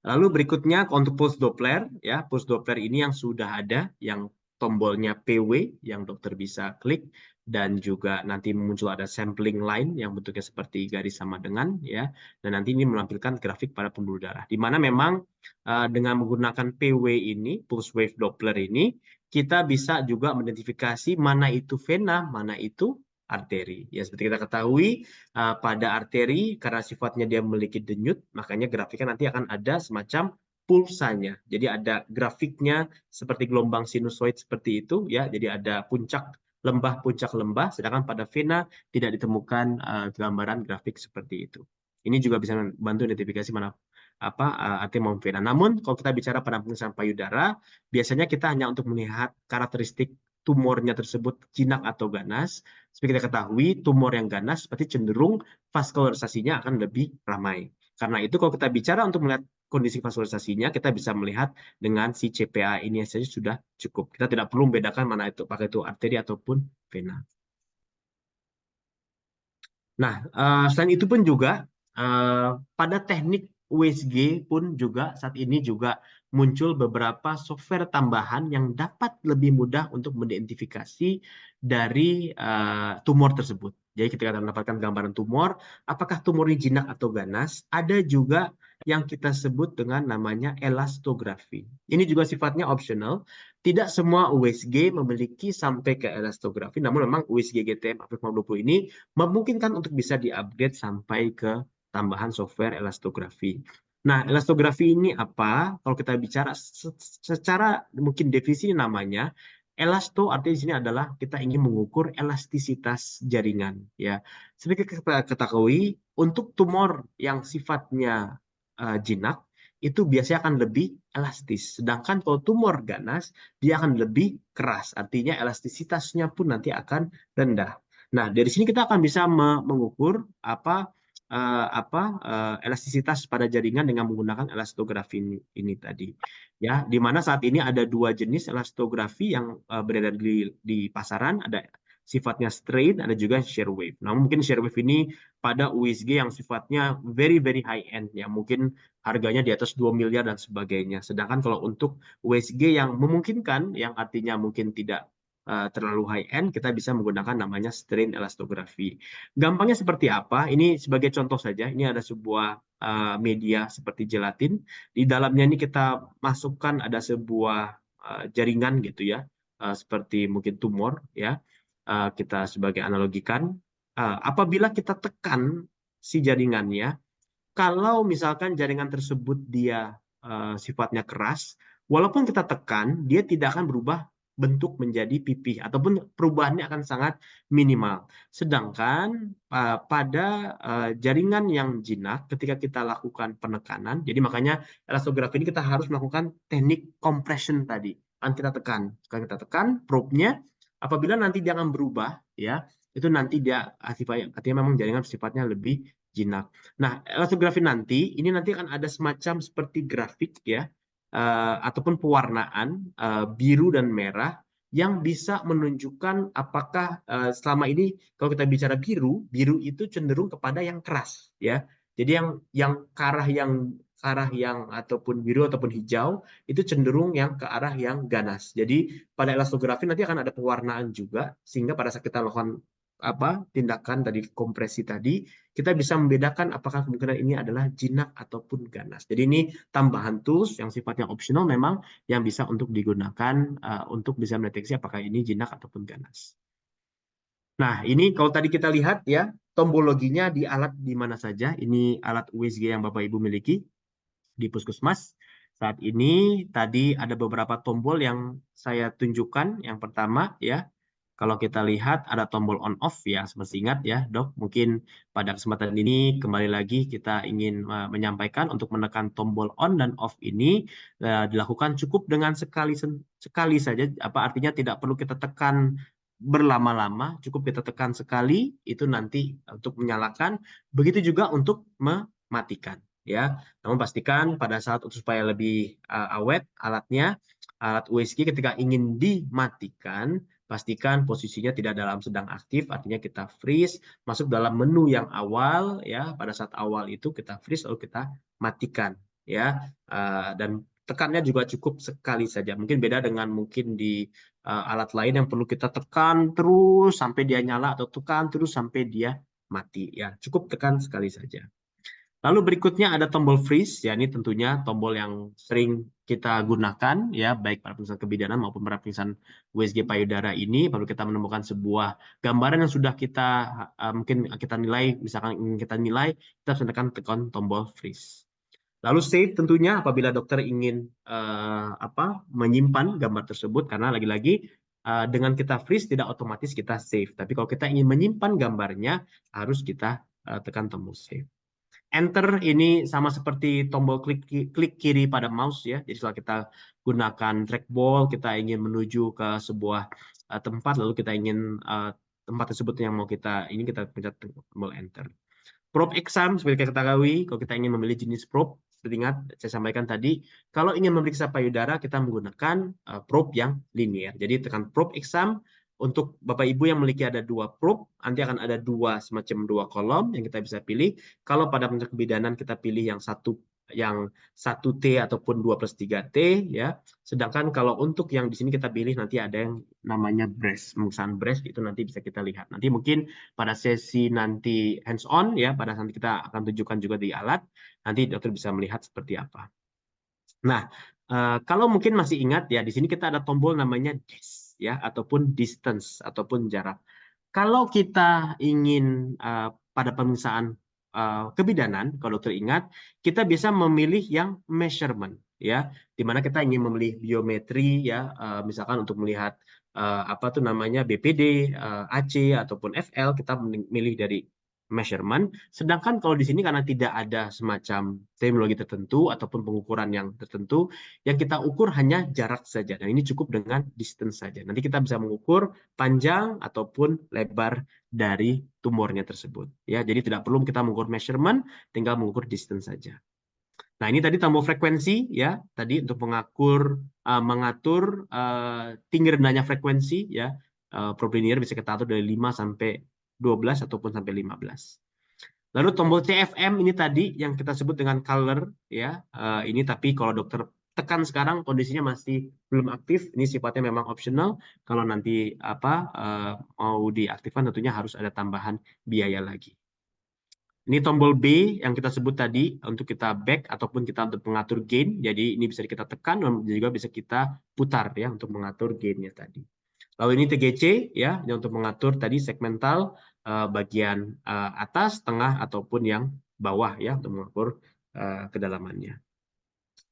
Lalu berikutnya untuk pulse Doppler, ya pulse Doppler ini yang sudah ada, yang tombolnya PW yang dokter bisa klik, dan juga nanti muncul ada sampling line yang bentuknya seperti garis sama dengan ya, dan nanti ini menampilkan grafik pada pembuluh darah, di mana memang dengan menggunakan PW ini, pulse wave Doppler ini, kita bisa juga mengidentifikasi mana itu vena, mana itu arteri. Ya seperti kita ketahui pada arteri karena sifatnya dia memiliki denyut, makanya grafiknya nanti akan ada semacam pulsanya. Jadi ada grafiknya seperti gelombang sinusoid seperti itu ya. Jadi ada puncak lembah, sedangkan pada vena tidak ditemukan gambaran grafik seperti itu. Ini juga bisa membantu identifikasi mana arteri maupun vena. Namun kalau kita bicara pada pemeriksaan payudara, biasanya kita hanya untuk melihat karakteristik tumornya tersebut jinak atau ganas. Seperti kita ketahui, tumor yang ganas seperti cenderung vaskularisasinya akan lebih ramai. Karena itu kalau kita bicara untuk melihat kondisi vaskularisasinya, kita bisa melihat dengan si CPA ini saja sudah cukup. Kita tidak perlu membedakan mana itu, apakah itu arteri ataupun vena. Nah, selain itu pun juga pada teknik USG pun juga saat ini juga muncul beberapa software tambahan yang dapat lebih mudah untuk mengidentifikasi dari tumor tersebut. Jadi ketika kita mendapatkan gambaran tumor, apakah tumor ini jinak atau ganas, ada juga yang kita sebut dengan namanya elastografi. Ini juga sifatnya optional. Tidak semua USG memiliki sampai ke elastografi, namun memang USG GTM 450 ini memungkinkan untuk bisa di-upgrade sampai ke tambahan software elastografi. Nah, elastografi ini apa? Kalau kita bicara secara mungkin definisi namanya, elasto artinya di sini adalah kita ingin mengukur elastisitas jaringan. Ya, seperti kita ketahui, untuk tumor yang sifatnya jinak itu biasanya akan lebih elastis. Sedangkan kalau tumor ganas, dia akan lebih keras. Artinya elastisitasnya pun nanti akan rendah. Nah, dari sini kita akan bisa mengukur elastisitas pada jaringan dengan menggunakan elastografi ini tadi. Ya, di mana saat ini ada dua jenis elastografi yang beredar di pasaran, ada sifatnya strain, ada juga shear wave. Nah, mungkin shear wave ini pada USG yang sifatnya very very high end ya, mungkin harganya di atas 2 miliar dan sebagainya. Sedangkan kalau untuk USG yang memungkinkan, yang artinya mungkin tidak terlalu high end, kita bisa menggunakan namanya strain elastografi. Gampangnya seperti apa? Ini sebagai contoh saja. Ini ada sebuah media seperti gelatin. Di dalamnya ini kita masukkan ada sebuah jaringan gitu ya, seperti mungkin tumor ya. Kita sebagai analogikan, apabila kita tekan si jaringannya, kalau misalkan jaringan tersebut dia sifatnya keras, walaupun kita tekan, dia tidak akan berubah bentuk menjadi pipih ataupun perubahannya akan sangat minimal. Sedangkan pada jaringan yang jinak, ketika kita lakukan penekanan, jadi makanya elastografi ini kita harus melakukan teknik compression tadi. Kan kita tekan, probe-nya, apabila nanti dia akan berubah, ya itu nanti dia artinya memang jaringan sifatnya lebih jinak. Nah, elastografi nanti akan ada semacam seperti grafik ya, ataupun pewarnaan biru dan merah yang bisa menunjukkan apakah selama ini kalau kita bicara biru itu cenderung kepada yang keras ya. Jadi yang ke arah yang ke arah yang ataupun biru ataupun hijau itu cenderung yang ke arah yang ganas. Jadi pada elastografi nanti akan ada pewarnaan juga sehingga pada saat kita lakukan tindakan dari kompresi tadi kita bisa membedakan apakah kemungkinan ini adalah jinak ataupun ganas. Jadi ini tambahan tools yang sifatnya optional memang yang bisa untuk digunakan untuk bisa mendeteksi apakah ini jinak ataupun ganas. Nah, ini kalau tadi kita lihat ya, tombologinya di alat di mana saja. Ini alat USG yang Bapak Ibu miliki di puskesmas. Saat ini tadi ada beberapa tombol yang saya tunjukkan. Yang pertama ya, kalau kita lihat ada tombol on off ya, masih ingat ya Dok. Mungkin pada kesempatan ini kembali lagi kita ingin menyampaikan untuk menekan tombol on dan off ini dilakukan cukup dengan sekali saja. Apa artinya tidak perlu kita tekan berlama-lama, cukup kita tekan sekali itu nanti untuk menyalakan. Begitu juga untuk mematikan ya. Namun pastikan pada saat supaya lebih awet alatnya, alat USG ketika ingin dimatikan, pastikan posisinya tidak dalam sedang aktif, artinya kita freeze, masuk dalam menu yang awal ya. Pada saat awal itu kita freeze lalu kita matikan ya. Dan tekannya juga cukup sekali saja. Mungkin beda dengan mungkin di alat lain yang perlu kita tekan terus sampai dia nyala atau tekan terus sampai dia mati ya. Cukup tekan sekali saja. Lalu berikutnya ada tombol freeze, ya ini tentunya tombol yang sering kita gunakan ya, baik pada pemeriksaan kebidanan maupun pada pemeriksaan USG payudara ini. Baru kita menemukan sebuah gambaran yang sudah kita mungkin kita nilai, misalkan ingin kita nilai, kita harus tekan tombol freeze. Lalu save tentunya apabila dokter ingin menyimpan gambar tersebut, karena lagi-lagi dengan kita freeze tidak otomatis kita save. Tapi kalau kita ingin menyimpan gambarnya harus kita tekan tombol save. Enter ini sama seperti tombol klik kiri pada mouse ya. Jadi setelah kita gunakan trackball, kita ingin menuju ke sebuah tempat, lalu kita ingin tempat tersebut yang mau kita pencet tombol enter. Probe exam seperti kita ketahui, kalau kita ingin memilih jenis probe, seperti ingat saya sampaikan tadi, kalau ingin memeriksa payudara kita menggunakan probe yang linear. Jadi tekan probe exam. Untuk Bapak Ibu yang memiliki ada dua probe, nanti akan ada semacam dua kolom yang kita bisa pilih. Kalau pada pemeriksaan kebidanan kita pilih yang 1T ataupun 2+3T ya. Sedangkan kalau untuk yang di sini kita pilih nanti ada yang namanya breast. Pemeriksaan breast itu nanti bisa kita lihat. Nanti mungkin pada sesi nanti hands on ya, pada saat kita akan tunjukkan juga di alat, nanti dokter bisa melihat seperti apa. Nah, kalau mungkin masih ingat ya, di sini kita ada tombol namanya dis ya, ataupun distance ataupun jarak. Kalau kita ingin pada pemeriksaan kebidanan, kalau dokter ingat, kita bisa memilih yang measurement ya, di mana kita ingin memilih biometri ya, misalkan untuk melihat BPD, AC ataupun FL, kita memilih dari measurement. Sedangkan kalau di sini karena tidak ada semacam teknologi tertentu ataupun pengukuran yang tertentu, yang kita ukur hanya jarak saja. Dan ini cukup dengan distance saja. Nanti kita bisa mengukur panjang ataupun lebar dari tumornya tersebut. Ya, jadi tidak perlu kita mengukur measurement, tinggal mengukur distance saja. Nah, ini tadi tombol frekuensi ya, tadi untuk mengatur tinggi rendahnya frekuensi ya. Probe linear bisa kita atur dari 5 sampai 12 ataupun sampai 15. Lalu tombol CFM ini tadi yang kita sebut dengan color ya. Ini tapi kalau dokter tekan sekarang kondisinya masih belum aktif, ini sifatnya memang optional. Kalau nanti mau diaktifkan tentunya harus ada tambahan biaya lagi. Ini tombol B yang kita sebut tadi untuk kita back ataupun kita untuk mengatur gain. Jadi ini bisa kita tekan dan juga bisa kita putar ya untuk mengatur gainnya tadi. Lalu ini TGC ya, ini untuk mengatur tadi segmental bagian atas, tengah ataupun yang bawah ya untuk mengatur kedalamannya.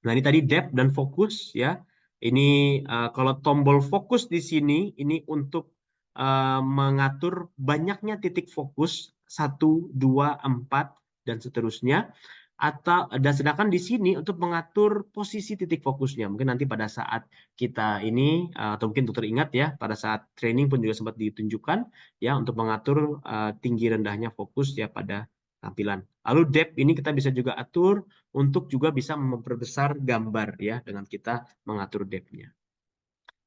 Nah ini tadi depth dan fokus ya. Ini kalau tombol fokus di sini ini untuk mengatur banyaknya titik fokus 1, 2, 4 dan seterusnya. Dan sedangkan di sini untuk mengatur posisi titik fokusnya. Mungkin nanti pada saat kita ini atau mungkin dokter ingat ya, pada saat training pun juga sempat ditunjukkan ya untuk mengatur tinggi rendahnya fokus ya pada tampilan. Lalu depth ini kita bisa juga atur untuk juga bisa memperbesar gambar ya dengan kita mengatur depth-nya.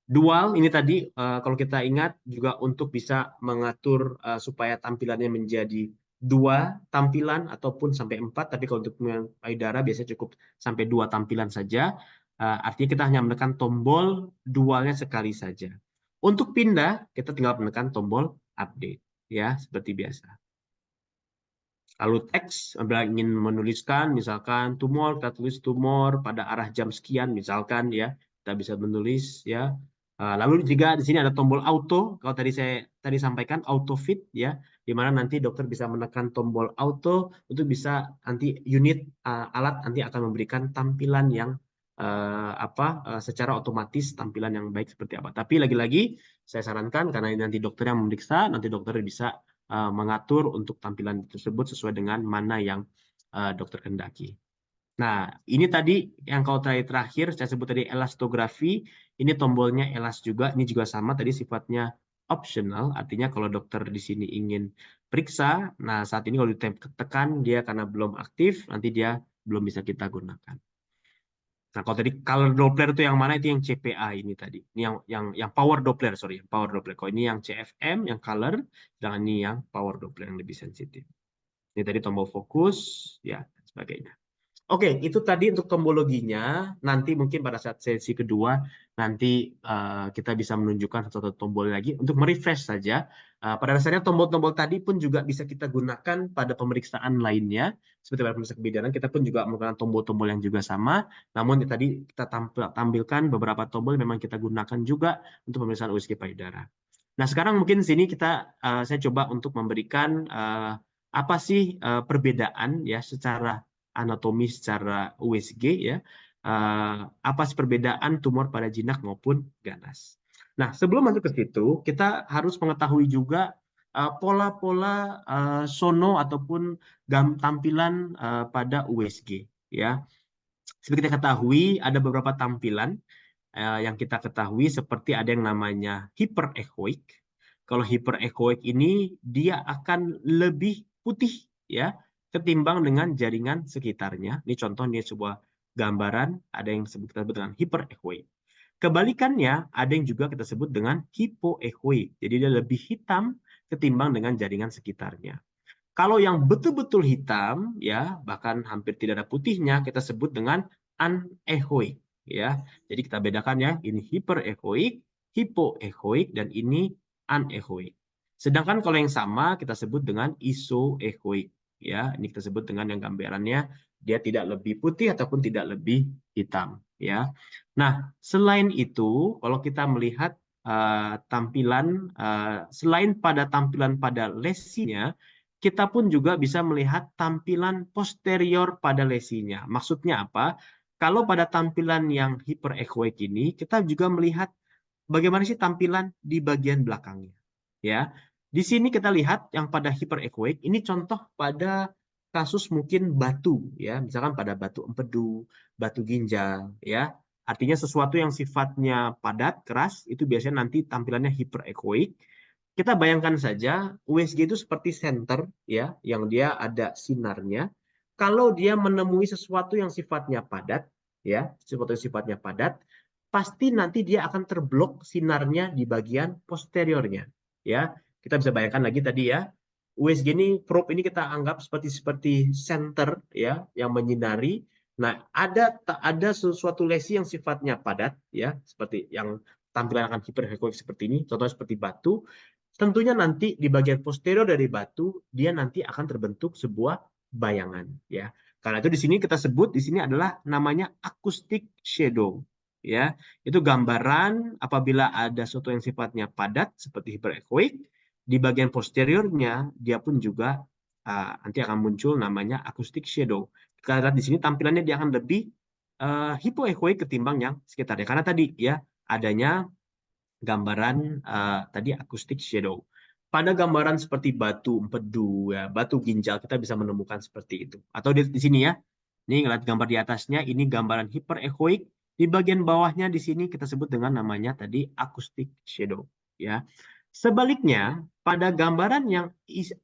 Dual ini tadi kalau kita ingat juga untuk bisa mengatur supaya tampilannya menjadi 2 tampilan ataupun sampai 4, tapi kalau untuk payudara biasanya cukup sampai 2 tampilan saja. Artinya kita hanya menekan tombol dualnya sekali saja. Untuk pindah, kita tinggal menekan tombol update, ya, seperti biasa. Lalu teks, apabila ingin menuliskan, misalkan tumor, kita tulis tumor pada arah jam sekian, misalkan, ya, kita bisa menulis, ya. Lalu juga di sini ada tombol auto, kalau tadi saya sampaikan auto fit, ya, di mana nanti dokter bisa menekan tombol auto untuk bisa nanti unit alat nanti akan memberikan tampilan yang secara otomatis tampilan yang baik seperti apa. Tapi lagi-lagi saya sarankan karena ini nanti dokter yang memeriksa, nanti dokter bisa mengatur untuk tampilan tersebut sesuai dengan mana yang dokter kendaki. Nah, ini tadi yang kalau terakhir saya sebut tadi elastografi. Ini tombolnya elas juga. Ini juga sama tadi sifatnya optional. Artinya kalau dokter di sini ingin periksa, nah saat ini kalau ditekan dia karena belum aktif, nanti dia belum bisa kita gunakan. Nah, kalau tadi color Doppler itu yang mana? Itu yang CPA ini tadi. Ini yang power Doppler, sorry, power Doppler. Kalau ini yang CFM, yang color, dan ini yang power Doppler yang lebih sensitif. Ini tadi tombol fokus, ya, dan sebagainya. Oke, itu tadi untuk tombologinya. Nanti mungkin pada saat sesi kedua, nanti kita bisa menunjukkan satu tombol lagi untuk merefresh saja. Pada dasarnya tombol-tombol tadi pun juga bisa kita gunakan pada pemeriksaan lainnya. Seperti pada pemeriksaan kebidanan, kita pun juga menggunakan tombol-tombol yang juga sama. Namun tadi kita tampilkan beberapa tombol yang memang kita gunakan juga untuk pemeriksaan USG payudara. Nah, sekarang mungkin sini saya coba untuk memberikan apa sih perbedaan ya secara anatomi secara USG ya, apa sih perbedaan tumor pada jinak maupun ganas. Nah, sebelum masuk ke situ, kita harus mengetahui juga pola-pola sono ataupun tampilan pada USG ya. Seperti kita ketahui ada beberapa tampilan yang kita ketahui seperti ada yang namanya hyperechoic. Kalau hyperechoic ini dia akan lebih putih ya ketimbang dengan jaringan sekitarnya. Ini contohnya sebuah gambaran ada yang kita sebut dengan hyperechoic. Kebalikannya ada yang juga kita sebut dengan hypoechoic. Jadi dia lebih hitam ketimbang dengan jaringan sekitarnya. Kalau yang betul-betul hitam, ya bahkan hampir tidak ada putihnya, kita sebut dengan anechoic. Ya, jadi kita bedakan ya, ini hyperechoic, hypoechoic, dan ini anechoic. Sedangkan kalau yang sama kita sebut dengan isoechoic. Ya, ini kita sebut dengan yang gambarannya dia tidak lebih putih ataupun tidak lebih hitam. Ya, nah selain itu, kalau kita melihat tampilan selain pada tampilan pada lesinya, kita pun juga bisa melihat tampilan posterior pada lesinya. Maksudnya apa? Kalau pada tampilan yang hyperechoic ini, kita juga melihat bagaimana sih tampilan di bagian belakangnya. Ya, di sini kita lihat yang pada hyperechoic ini contoh pada kasus mungkin batu, ya, misalkan pada batu empedu, batu ginjal, ya. Artinya sesuatu yang sifatnya padat, keras, itu biasanya nanti tampilannya hyperechoic. Kita bayangkan saja USG itu seperti senter ya, yang dia ada sinarnya. Kalau dia menemui sesuatu yang sifatnya padat ya, sesuatu yang sifatnya padat, pasti nanti dia akan terblok sinarnya di bagian posteriornya ya. Kita bisa bayangkan lagi tadi ya. USG ini probe ini kita anggap seperti center ya yang menyinari. Nah, ada sesuatu lesi yang sifatnya padat ya, seperti yang tampilan akan hyperechoic seperti ini, contohnya seperti batu. Tentunya nanti di bagian posterior dari batu dia nanti akan terbentuk sebuah bayangan ya. Karena itu di sini kita sebut di sini adalah namanya acoustic shadow ya. Itu gambaran apabila ada sesuatu yang sifatnya padat seperti hyperechoic, di bagian posteriornya dia pun juga nanti akan muncul namanya acoustic shadow. Kita lihat di sini tampilannya dia akan lebih hypoechoic ketimbang yang sekitarnya. Karena tadi ya adanya gambaran tadi acoustic shadow. Pada gambaran seperti batu empedu, ya, batu ginjal kita bisa menemukan seperti itu. Atau di sini ya, ini ngeliat gambar di atasnya, ini gambaran hyperechoic. Di bagian bawahnya di sini kita sebut dengan namanya tadi acoustic shadow. Ya. Sebaliknya, pada gambaran yang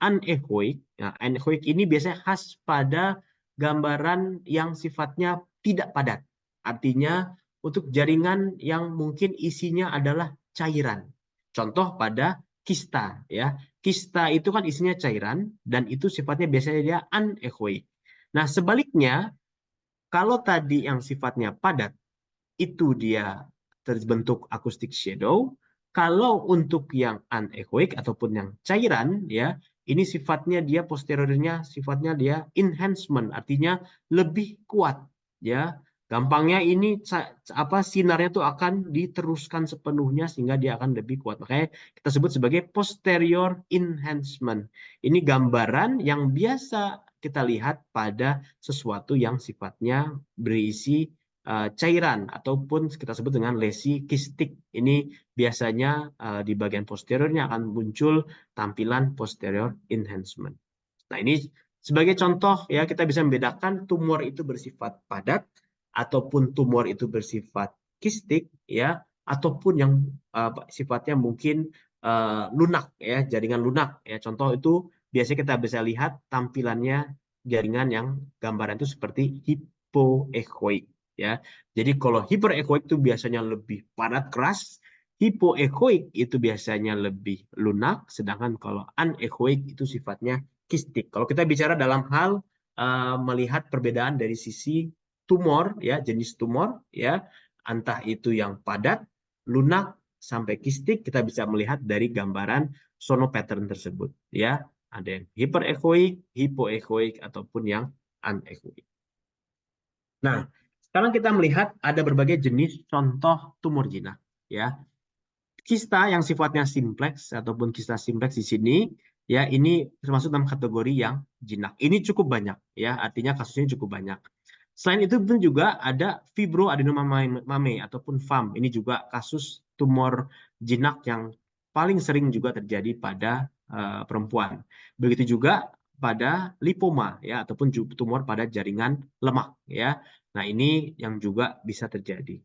anechoic, ya, anechoic ini biasanya khas pada gambaran yang sifatnya tidak padat. Artinya untuk jaringan yang mungkin isinya adalah cairan. Contoh pada kista ya. Kista itu kan isinya cairan dan itu sifatnya biasanya dia anechoic. Nah, sebaliknya kalau tadi yang sifatnya padat itu dia terbentuk acoustic shadow. Kalau untuk yang anechoic ataupun yang cairan ya, ini sifatnya dia posteriornya sifatnya dia enhancement, artinya lebih kuat ya. Gampangnya ini apa sinarnya tuh akan diteruskan sepenuhnya sehingga dia akan lebih kuat. Makanya kita sebut sebagai posterior enhancement. Ini gambaran yang biasa kita lihat pada sesuatu yang sifatnya berisi cairan ataupun kita sebut dengan lesi kistik. Ini biasanya di bagian posteriornya akan muncul tampilan posterior enhancement. Nah, ini sebagai contoh ya kita bisa membedakan tumor itu bersifat padat ataupun tumor itu bersifat kistik ya ataupun yang sifatnya mungkin lunak ya, jaringan lunak ya. Contoh itu biasanya kita bisa lihat tampilannya jaringan yang gambaran itu seperti hipoechoic ya. Jadi kalau hyperechoic itu biasanya lebih padat keras, hipoechoic itu biasanya lebih lunak, sedangkan kalau anechoic itu sifatnya kistik. Kalau kita bicara dalam hal melihat perbedaan dari sisi tumor ya, jenis tumor ya, entah itu yang padat, lunak sampai kistik, kita bisa melihat dari gambaran sono pattern tersebut ya. Ada yang hyperechoic, hipoechoic ataupun yang anechoic. Nah, sekarang kita melihat ada berbagai jenis contoh tumor jinak ya. Kista yang sifatnya simplex ataupun kista simplex di sini ya, ini termasuk dalam kategori yang jinak. Ini cukup banyak ya, artinya kasusnya cukup banyak. Selain itu pun juga ada fibroadenomame ataupun FAM. Ini juga kasus tumor jinak yang paling sering juga terjadi pada perempuan. Begitu juga pada lipoma ya ataupun tumor pada jaringan lemak ya. Nah, ini yang juga bisa terjadi.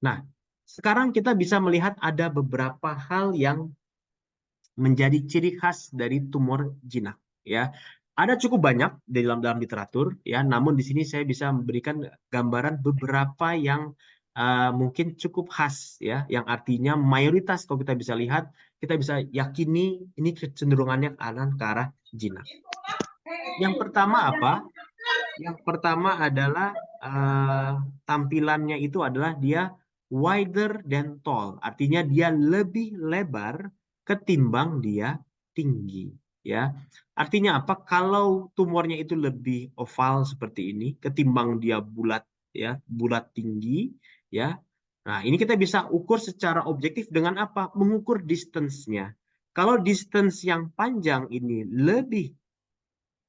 Nah, sekarang kita bisa melihat ada beberapa hal yang menjadi ciri khas dari tumor jinak ya. Ada cukup banyak di dalam literatur ya, namun di sini saya bisa memberikan gambaran beberapa yang mungkin cukup khas ya, yang artinya mayoritas kalau kita bisa lihat, kita bisa yakini ini kecenderungannya ke arah jinak. Yang pertama apa? Yang pertama adalah tampilannya itu adalah dia wider than tall, artinya dia lebih lebar ketimbang dia tinggi ya. Artinya apa? Kalau tumornya itu lebih oval seperti ini ketimbang dia bulat ya, bulat tinggi ya. Nah, ini kita bisa ukur secara objektif dengan apa? Mengukur distance-nya. Kalau distance yang panjang ini lebih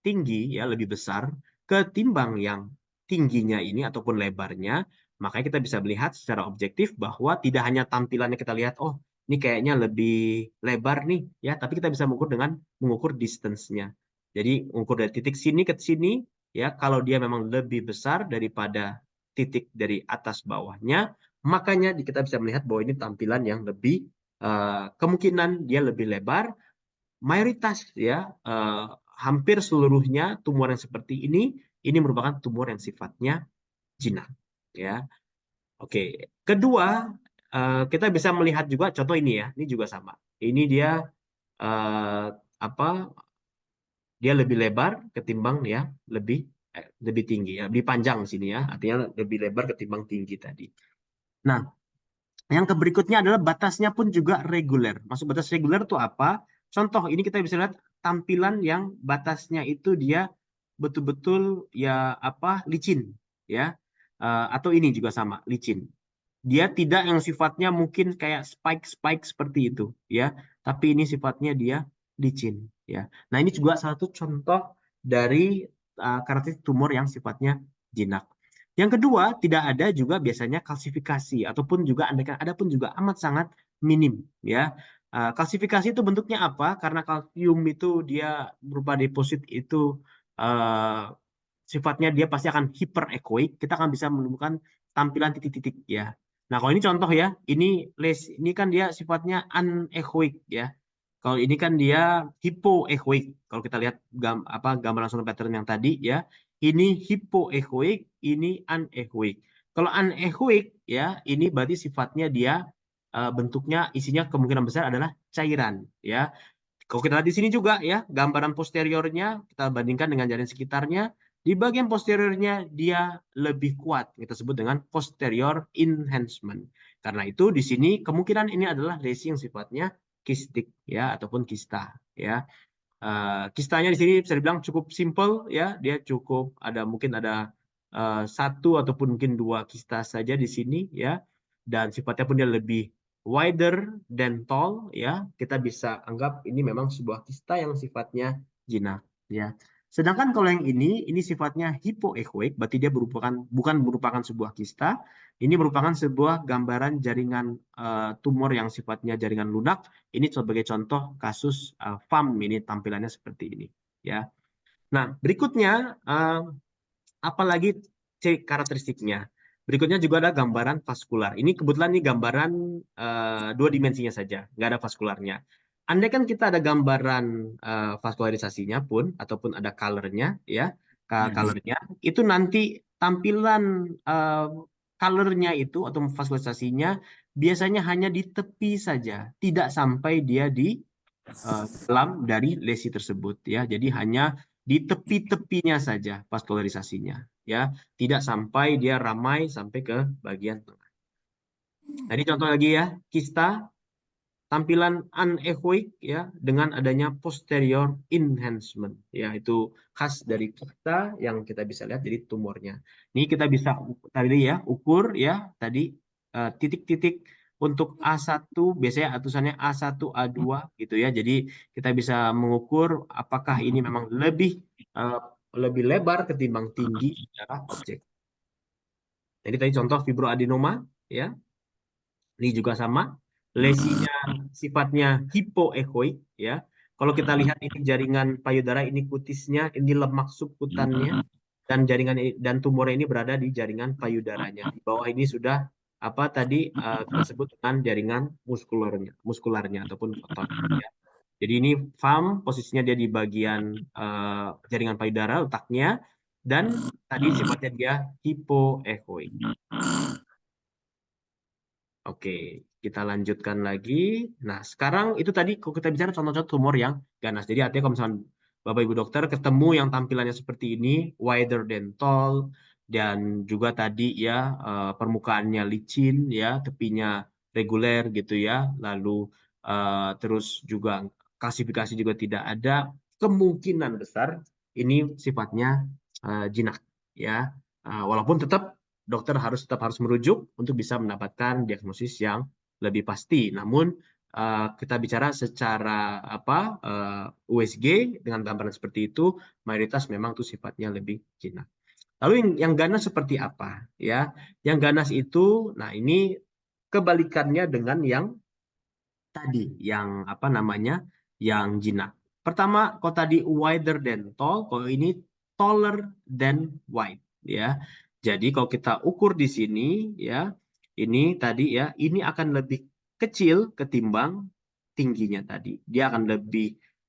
tinggi ya, lebih besar ketimbang yang tingginya ini ataupun lebarnya, makanya kita bisa melihat secara objektif bahwa tidak hanya tampilannya kita lihat, oh ini kayaknya lebih lebar nih ya, tapi kita bisa mengukur dengan mengukur distance-nya. Jadi mengukur dari titik sini ke sini ya, kalau dia memang lebih besar daripada titik dari atas bawahnya, makanya kita bisa melihat bahwa ini tampilan yang lebih kemungkinan dia lebih lebar. Mayoritas ya hampir seluruhnya tumor yang seperti ini merupakan tumor yang sifatnya jinak ya. Oke, kedua kita bisa melihat juga contoh ini ya, ini juga sama. Ini dia apa? Dia lebih lebar ketimbang ya, lebih tinggi ya, lebih panjang sini ya, artinya lebih lebar ketimbang tinggi tadi. Nah, yang berikutnya adalah batasnya pun juga reguler. Maksud batas reguler itu apa? Contoh ini kita bisa lihat tampilan yang batasnya itu dia betul-betul ya apa licin ya. Atau ini juga sama licin. Dia tidak yang sifatnya mungkin kayak spike-spike seperti itu ya, tapi ini sifatnya dia licin ya. Nah, ini juga satu contoh dari karakteristik tumor yang sifatnya jinak. Yang kedua, tidak ada juga biasanya kalsifikasi ataupun juga ada pun juga amat sangat minim ya. Kalsifikasi itu bentuknya apa? Karena kalsium itu dia berupa deposit itu uh, sifatnya dia pasti akan hyperechoic. Kita akan bisa menemukan tampilan titik-titik ya. Nah, kalau ini contoh ya, ini kan dia sifatnya anechoic ya. Kalau ini kan dia hypoechoic. Kalau kita lihat gambar langsung pattern yang tadi ya, ini hypoechoic, ini anechoic. Kalau anechoic ya, ini berarti sifatnya dia bentuknya isinya kemungkinan besar adalah cairan ya. Kalau kita lihat di sini juga ya, gambaran posteriornya kita bandingkan dengan jaringan sekitarnya, di bagian posteriornya dia lebih kuat. Kita sebut dengan posterior enhancement. Karena itu di sini kemungkinan ini adalah lesi yang sifatnya kistik ya ataupun kista ya. Kistanya di sini bisa dibilang cukup simple ya, dia cukup mungkin ada satu ataupun mungkin dua kista saja di sini ya, dan sifatnya pun dia lebih wider than tall ya. Kita bisa anggap ini memang sebuah kista yang sifatnya jinak ya. Sedangkan kalau yang ini sifatnya hypoechoic, berarti dia bukan merupakan sebuah kista, ini merupakan sebuah gambaran jaringan tumor yang sifatnya jaringan lunak. Ini sebagai contoh kasus FAM, ini tampilannya seperti ini ya. Nah, berikutnya apalagi karakteristiknya. Berikutnya juga ada gambaran vaskular. Ini kebetulan nih gambaran dua dimensinya saja, nggak ada vaskularnya. Andai kan kita ada gambaran vaskularisasinya pun, ataupun ada colornya, ya, colornya, itu nanti tampilan colornya itu atau vaskularisasinya biasanya hanya di tepi saja, tidak sampai dia di dalam dari lesi tersebut ya. Jadi hanya di tepi-tepinya saja vaskularisasinya ya, tidak sampai dia ramai sampai ke bagian tengah. Nah, ini contoh lagi ya, kista tampilan anechoic ya dengan adanya posterior enhancement ya, itu khas dari kista yang kita bisa lihat jadi tumornya. Ini kita bisa tadi ya ukur ya tadi titik-titik untuk A1 biasanya atusannya A1 A2 gitu ya. Jadi kita bisa mengukur apakah ini memang lebih lebar ketimbang tinggi secara objek. Jadi tadi contoh fibroadenoma ya. Ini juga sama. Lesinya sifatnya hipoechoic ya. Kalau kita lihat ini jaringan payudara, ini kutisnya, ini lemak subkutannya, dan dan tumornya ini berada di jaringan payudaranya. Di bawah ini sudah apa tadi kita sebut dengan jaringan muskularnya ataupun otot. Ya. Jadi ini FAM, posisinya dia di bagian jaringan payudara, letaknya, dan tadi sifatnya dia hipoechoic. Oke, kita lanjutkan lagi. Nah, sekarang itu tadi kalau kita bicara contoh-contoh tumor yang ganas. Jadi artinya kalau misalnya Bapak Ibu dokter ketemu yang tampilannya seperti ini, wider than tall, dan juga tadi ya permukaannya licin ya, tepinya reguler gitu ya, lalu terus juga klasifikasi juga tidak ada, kemungkinan besar ini sifatnya jinak ya. Walaupun dokter tetap harus merujuk untuk bisa mendapatkan diagnosis yang lebih pasti. Namun kita bicara secara USG dengan gambaran seperti itu, mayoritas memang itu sifatnya lebih jinak. Lalu yang ganas seperti apa? Ya, yang ganas itu, nah ini kebalikannya dengan yang tadi, yang yang jinak. Pertama, kalau tadi wider than tall, kalau ini taller than wide, ya. Jadi kalau kita ukur di sini, ya, ini tadi ya, ini akan lebih kecil ketimbang tingginya tadi. Dia akan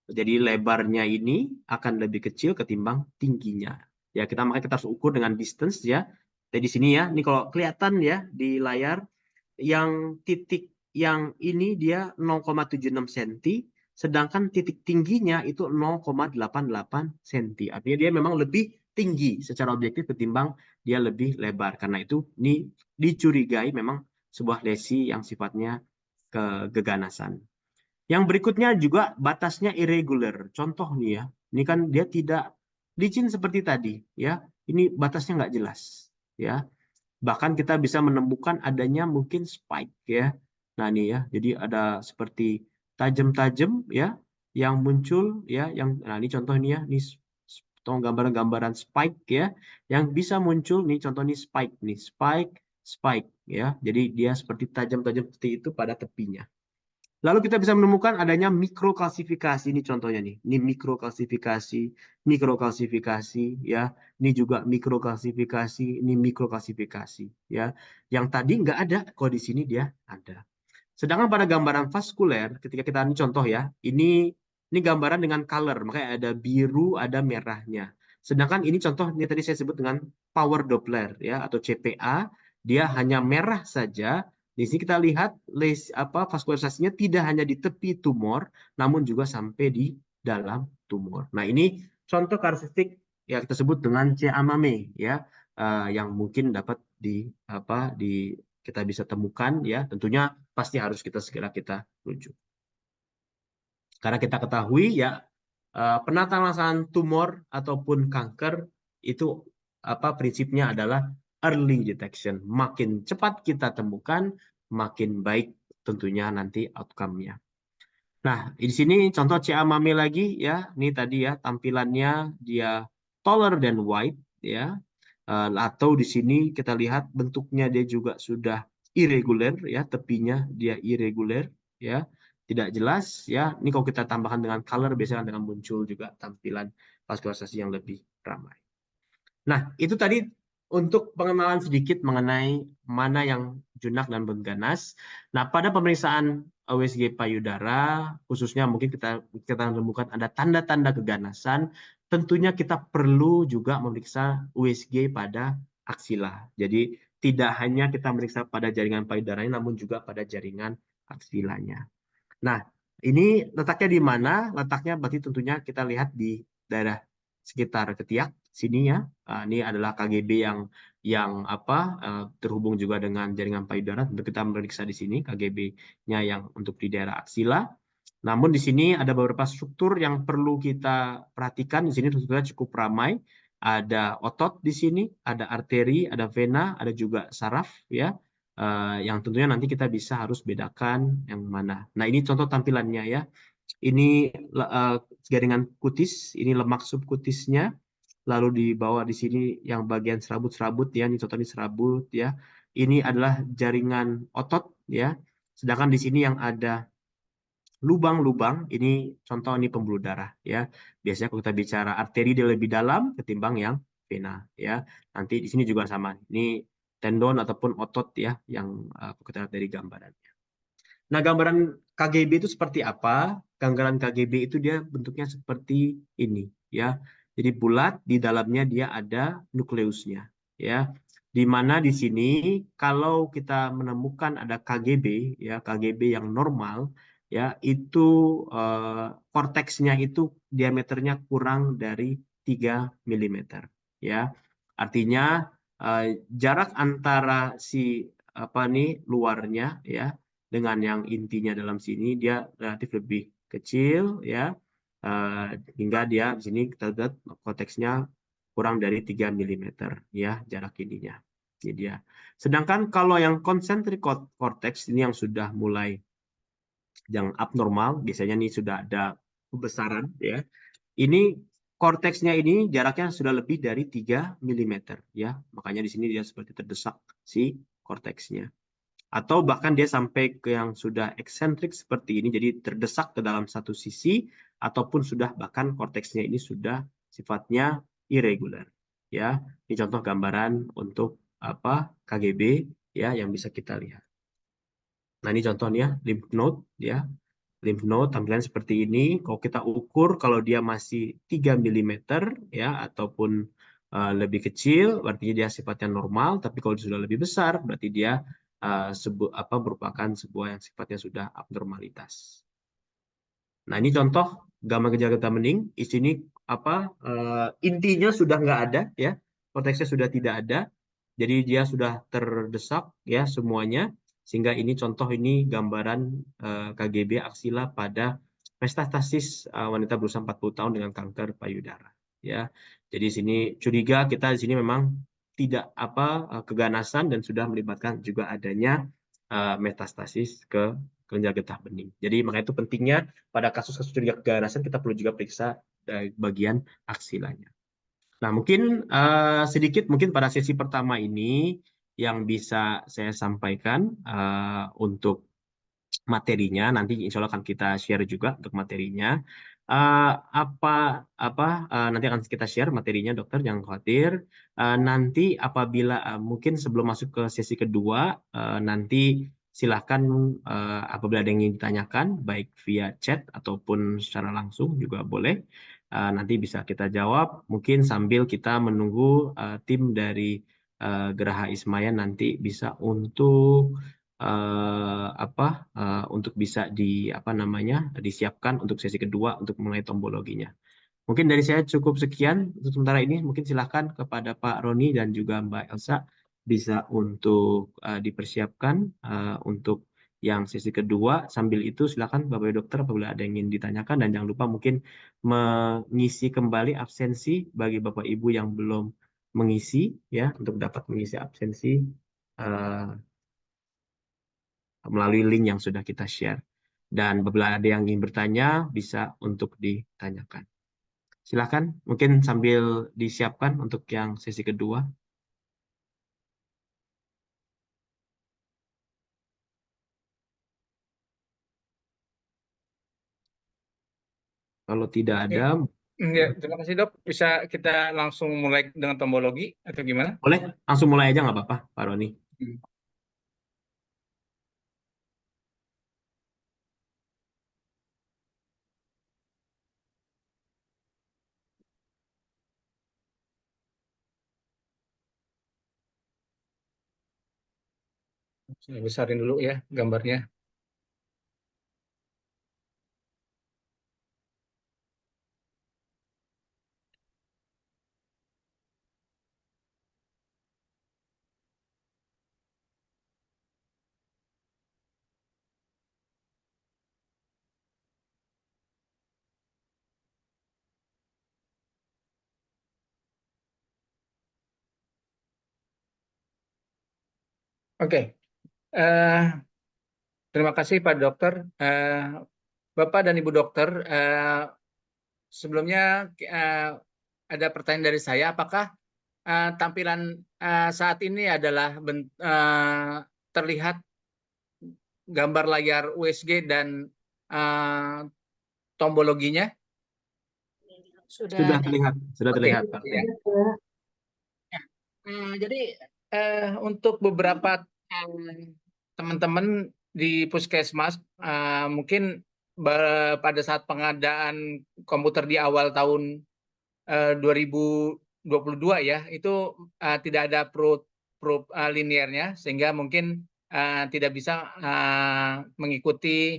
jadi lebarnya ini akan lebih kecil ketimbang tingginya. Ya, makanya kita harus ukur dengan distance ya. Jadi di sini ya, ini kalau kelihatan ya di layar, yang titik yang ini dia 0,76 cm, sedangkan titik tingginya itu 0,88 cm. Artinya dia memang lebih tinggi secara objektif ketimbang dia lebih lebar. Karena itu ini dicurigai memang sebuah lesi yang sifatnya keganasan. Yang berikutnya juga batasnya irregular. Contoh nih ya, ini kan dia tidak licin seperti tadi ya. Ini batasnya nggak jelas ya. Bahkan kita bisa menemukan adanya mungkin spike ya. Nah ini ya, jadi ada seperti tajam-tajam ya yang muncul ya, nah ini contoh ini ya, ini gambaran-gambaran spike ya yang bisa muncul nih, contoh ini spike ya. Jadi dia seperti tajam-tajam seperti itu pada tepinya. Lalu kita bisa menemukan adanya mikroklasifikasi, ini contohnya nih. Ini mikroklasifikasi ya. Ini juga mikroklasifikasi, ini mikroklasifikasi ya. Yang tadi nggak ada, kalau di sini dia ada. Sedangkan pada gambaran vaskuler, ketika kita ini contoh ya, ini gambaran dengan color, makanya ada biru, ada merahnya. Sedangkan ini contoh, ini tadi saya sebut dengan power Doppler ya atau CPA, dia hanya merah saja. Di sini kita lihat vaskularisasinya tidak hanya di tepi tumor, namun juga sampai di dalam tumor. Nah, ini contoh karakteristik yang kita sebut dengan CA-MAME ya, yang mungkin dapat kita bisa temukan ya. Tentunya pasti harus segera kita rujuk. Karena kita ketahui ya, penataan laksana tumor ataupun kanker itu prinsipnya adalah early detection. Makin cepat kita temukan, makin baik tentunya nanti outcome-nya. Nah, di sini contoh CA-MAME lagi ya. Ini tadi ya tampilannya dia taller than white ya. Atau di sini kita lihat bentuknya dia juga sudah irregular ya, tepinya dia irregular ya. Tidak jelas ya. Ini kalau kita tambahkan dengan color biasanya dengan muncul juga tampilan vaskularisasi yang lebih ramai. Nah, itu tadi untuk pengenalan sedikit mengenai mana yang junak dan berganas. Nah, pada pemeriksaan USG payudara, khususnya mungkin kita menemukan ada tanda-tanda keganasan, tentunya kita perlu juga memeriksa USG pada aksila. Jadi, tidak hanya kita memeriksa pada jaringan payudaranya, namun juga pada jaringan aksilanya. Nah, ini letaknya di mana? Letaknya berarti tentunya kita lihat di daerah sekitar ketiak sini ya. Ini adalah KGB yang terhubung juga dengan jaringan payudara. Tentu kita memeriksa di sini KGB-nya yang untuk di daerah aksila. Namun di sini ada beberapa struktur yang perlu kita perhatikan. Di sini tentunya cukup ramai. Ada otot di sini, ada arteri, ada vena, ada juga saraf ya. Yang tentunya nanti kita bisa harus bedakan yang mana. Nah, ini contoh tampilannya ya. Ini jaringan kutis, ini lemak subkutisnya. Lalu di bawah di sini yang bagian serabut-serabut ya, ini contohnya serabut ya. Ini adalah jaringan otot ya. Sedangkan di sini yang ada lubang-lubang, ini contoh ini pembuluh darah ya. Biasanya kalau kita bicara arteri dia lebih dalam ketimbang yang vena ya. Nanti di sini juga sama. Ini tendon ataupun otot ya yang kita lihat dari gambarannya. Nah, gambaran KGB itu seperti apa? Gambaran KGB itu dia bentuknya seperti ini ya. Jadi bulat, di dalamnya dia ada nukleusnya ya. Di mana di sini kalau kita menemukan ada KGB ya, KGB yang normal ya, itu korteksnya itu diameternya kurang dari 3 mm ya. Artinya jarak antara si luarnya ya dengan yang intinya dalam sini dia relatif lebih kecil ya, hingga dia di sini kita lihat konteksnya kurang dari 3 mm ya jarak ininya. Ini dia. Sedangkan kalau yang concentric cortex ini yang sudah mulai yang abnormal, biasanya ini sudah ada pembesaran ya. Ini korteksnya ini jaraknya sudah lebih dari 3 mm ya. Makanya di sini dia seperti terdesak si korteksnya. Atau bahkan dia sampai ke yang sudah eksentrik seperti ini, jadi terdesak ke dalam satu sisi, ataupun sudah bahkan korteksnya ini sudah sifatnya irregular. Ya, ini contoh gambaran untuk KGB ya yang bisa kita lihat. Nah, ini contohnya lymph node ya. Lymph node tampilan seperti ini. Kalau kita ukur kalau dia masih 3 mm ya ataupun lebih kecil, berarti dia sifatnya normal, tapi kalau sudah lebih besar berarti dia merupakan sebuah yang sifatnya sudah abnormalitas. Nah, ini contoh gamma gejala getah bening. Di sini intinya sudah nggak ada ya, korteksnya sudah tidak ada, jadi dia sudah terdesak ya semuanya. Sehingga ini contoh ini gambaran KGB aksila pada metastasis wanita berusia 40 tahun dengan kanker payudara ya. Jadi sini curiga kita di sini memang tidak keganasan dan sudah melibatkan juga adanya metastasis ke kelenjar getah bening. Jadi makanya itu pentingnya pada kasus-kasus curiga keganasan kita perlu juga periksa dari bagian aksilanya. Nah, mungkin sedikit mungkin pada sesi pertama ini yang bisa saya sampaikan untuk materinya. Nanti insya Allah akan kita share juga untuk materinya. Nanti akan kita share materinya, dokter, jangan khawatir. Nanti apabila mungkin sebelum masuk ke sesi kedua, nanti silahkan apabila ada yang ingin ditanyakan, baik via chat ataupun secara langsung juga boleh. Nanti bisa kita jawab. Mungkin sambil kita menunggu tim dari Geraha Ismaya nanti bisa untuk untuk bisa disiapkan untuk sesi kedua untuk mulai tombologinya. Mungkin dari saya cukup sekian untuk sementara ini. Mungkin silahkan kepada Pak Roni dan juga Mbak Elsa bisa untuk dipersiapkan untuk yang sesi kedua. Sambil itu silahkan Bapak Ibu Dokter apabila ada yang ingin ditanyakan, dan jangan lupa mungkin mengisi kembali absensi bagi Bapak Ibu yang belum mengisi, ya, untuk dapat mengisi absensi eh, melalui link yang sudah kita share. Dan apabila ada yang ingin bertanya bisa untuk ditanyakan. Silakan, mungkin sambil disiapkan untuk yang sesi kedua. Kalau tidak ada, Ya, terima kasih dok. Bisa kita langsung mulai dengan tombologi atau gimana? boleh langsung mulai aja nggak apa-apa, Pak Roni. Saya besarin dulu ya gambarnya. Oke, terima kasih Pak Dokter. Bapak dan Ibu Dokter, sebelumnya ada pertanyaan dari saya, apakah tampilan saat ini adalah terlihat gambar layar USG dan tombologinya? Sudah terlihat, Oke. Pak. Ya. Jadi untuk beberapa teman-teman di puskesmas mungkin pada saat pengadaan komputer di awal tahun 2022 ya, itu tidak ada probe linearnya, sehingga mungkin tidak bisa mengikuti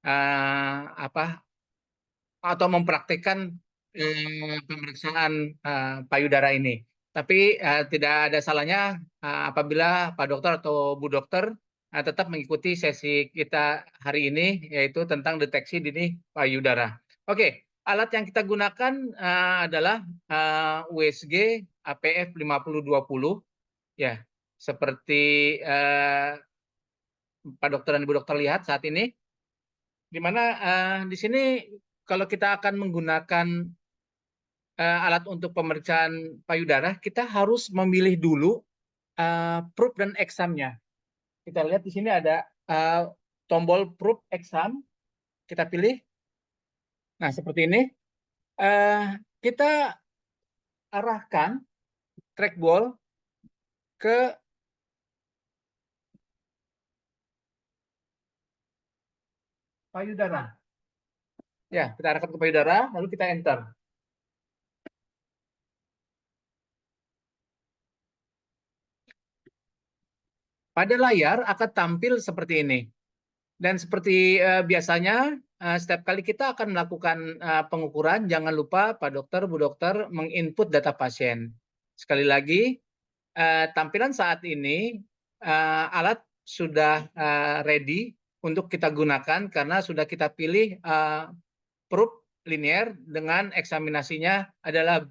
apa atau mempraktikkan pemeriksaan payudara ini. Tapi tidak ada salahnya apabila Pak Dokter atau Bu Dokter tetap mengikuti sesi kita hari ini, yaitu tentang deteksi dini payudara. Oke, alat yang kita gunakan adalah USG APF 5020, ya, seperti Pak Dokter dan Ibu Dokter lihat saat ini, di mana di sini kalau kita akan menggunakan alat untuk pemeriksaan payudara, kita harus memilih dulu probe dan examnya. Kita lihat di sini ada tombol probe exam, kita pilih. Nah, seperti ini. Kita arahkan trackball ke payudara. Ya, kita arahkan ke payudara, lalu kita enter. Pada layar akan tampil seperti ini. Dan seperti biasanya, setiap kali kita akan melakukan pengukuran, jangan lupa Pak Dokter, Bu Dokter menginput data pasien. Sekali lagi, tampilan saat ini alat sudah ready untuk kita gunakan karena sudah kita pilih probe linear dengan eksaminasinya adalah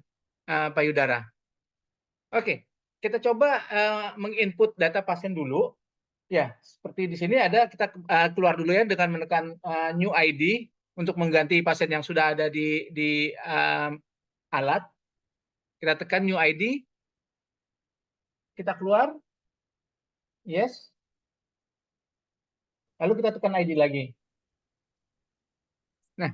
payudara. Oke, kita coba menginput data pasien dulu. Ya, seperti di sini ada, kita keluar dulu ya dengan menekan new ID untuk mengganti pasien yang sudah ada di alat. Kita tekan new ID, kita keluar, yes. Lalu kita tekan ID lagi. Nah,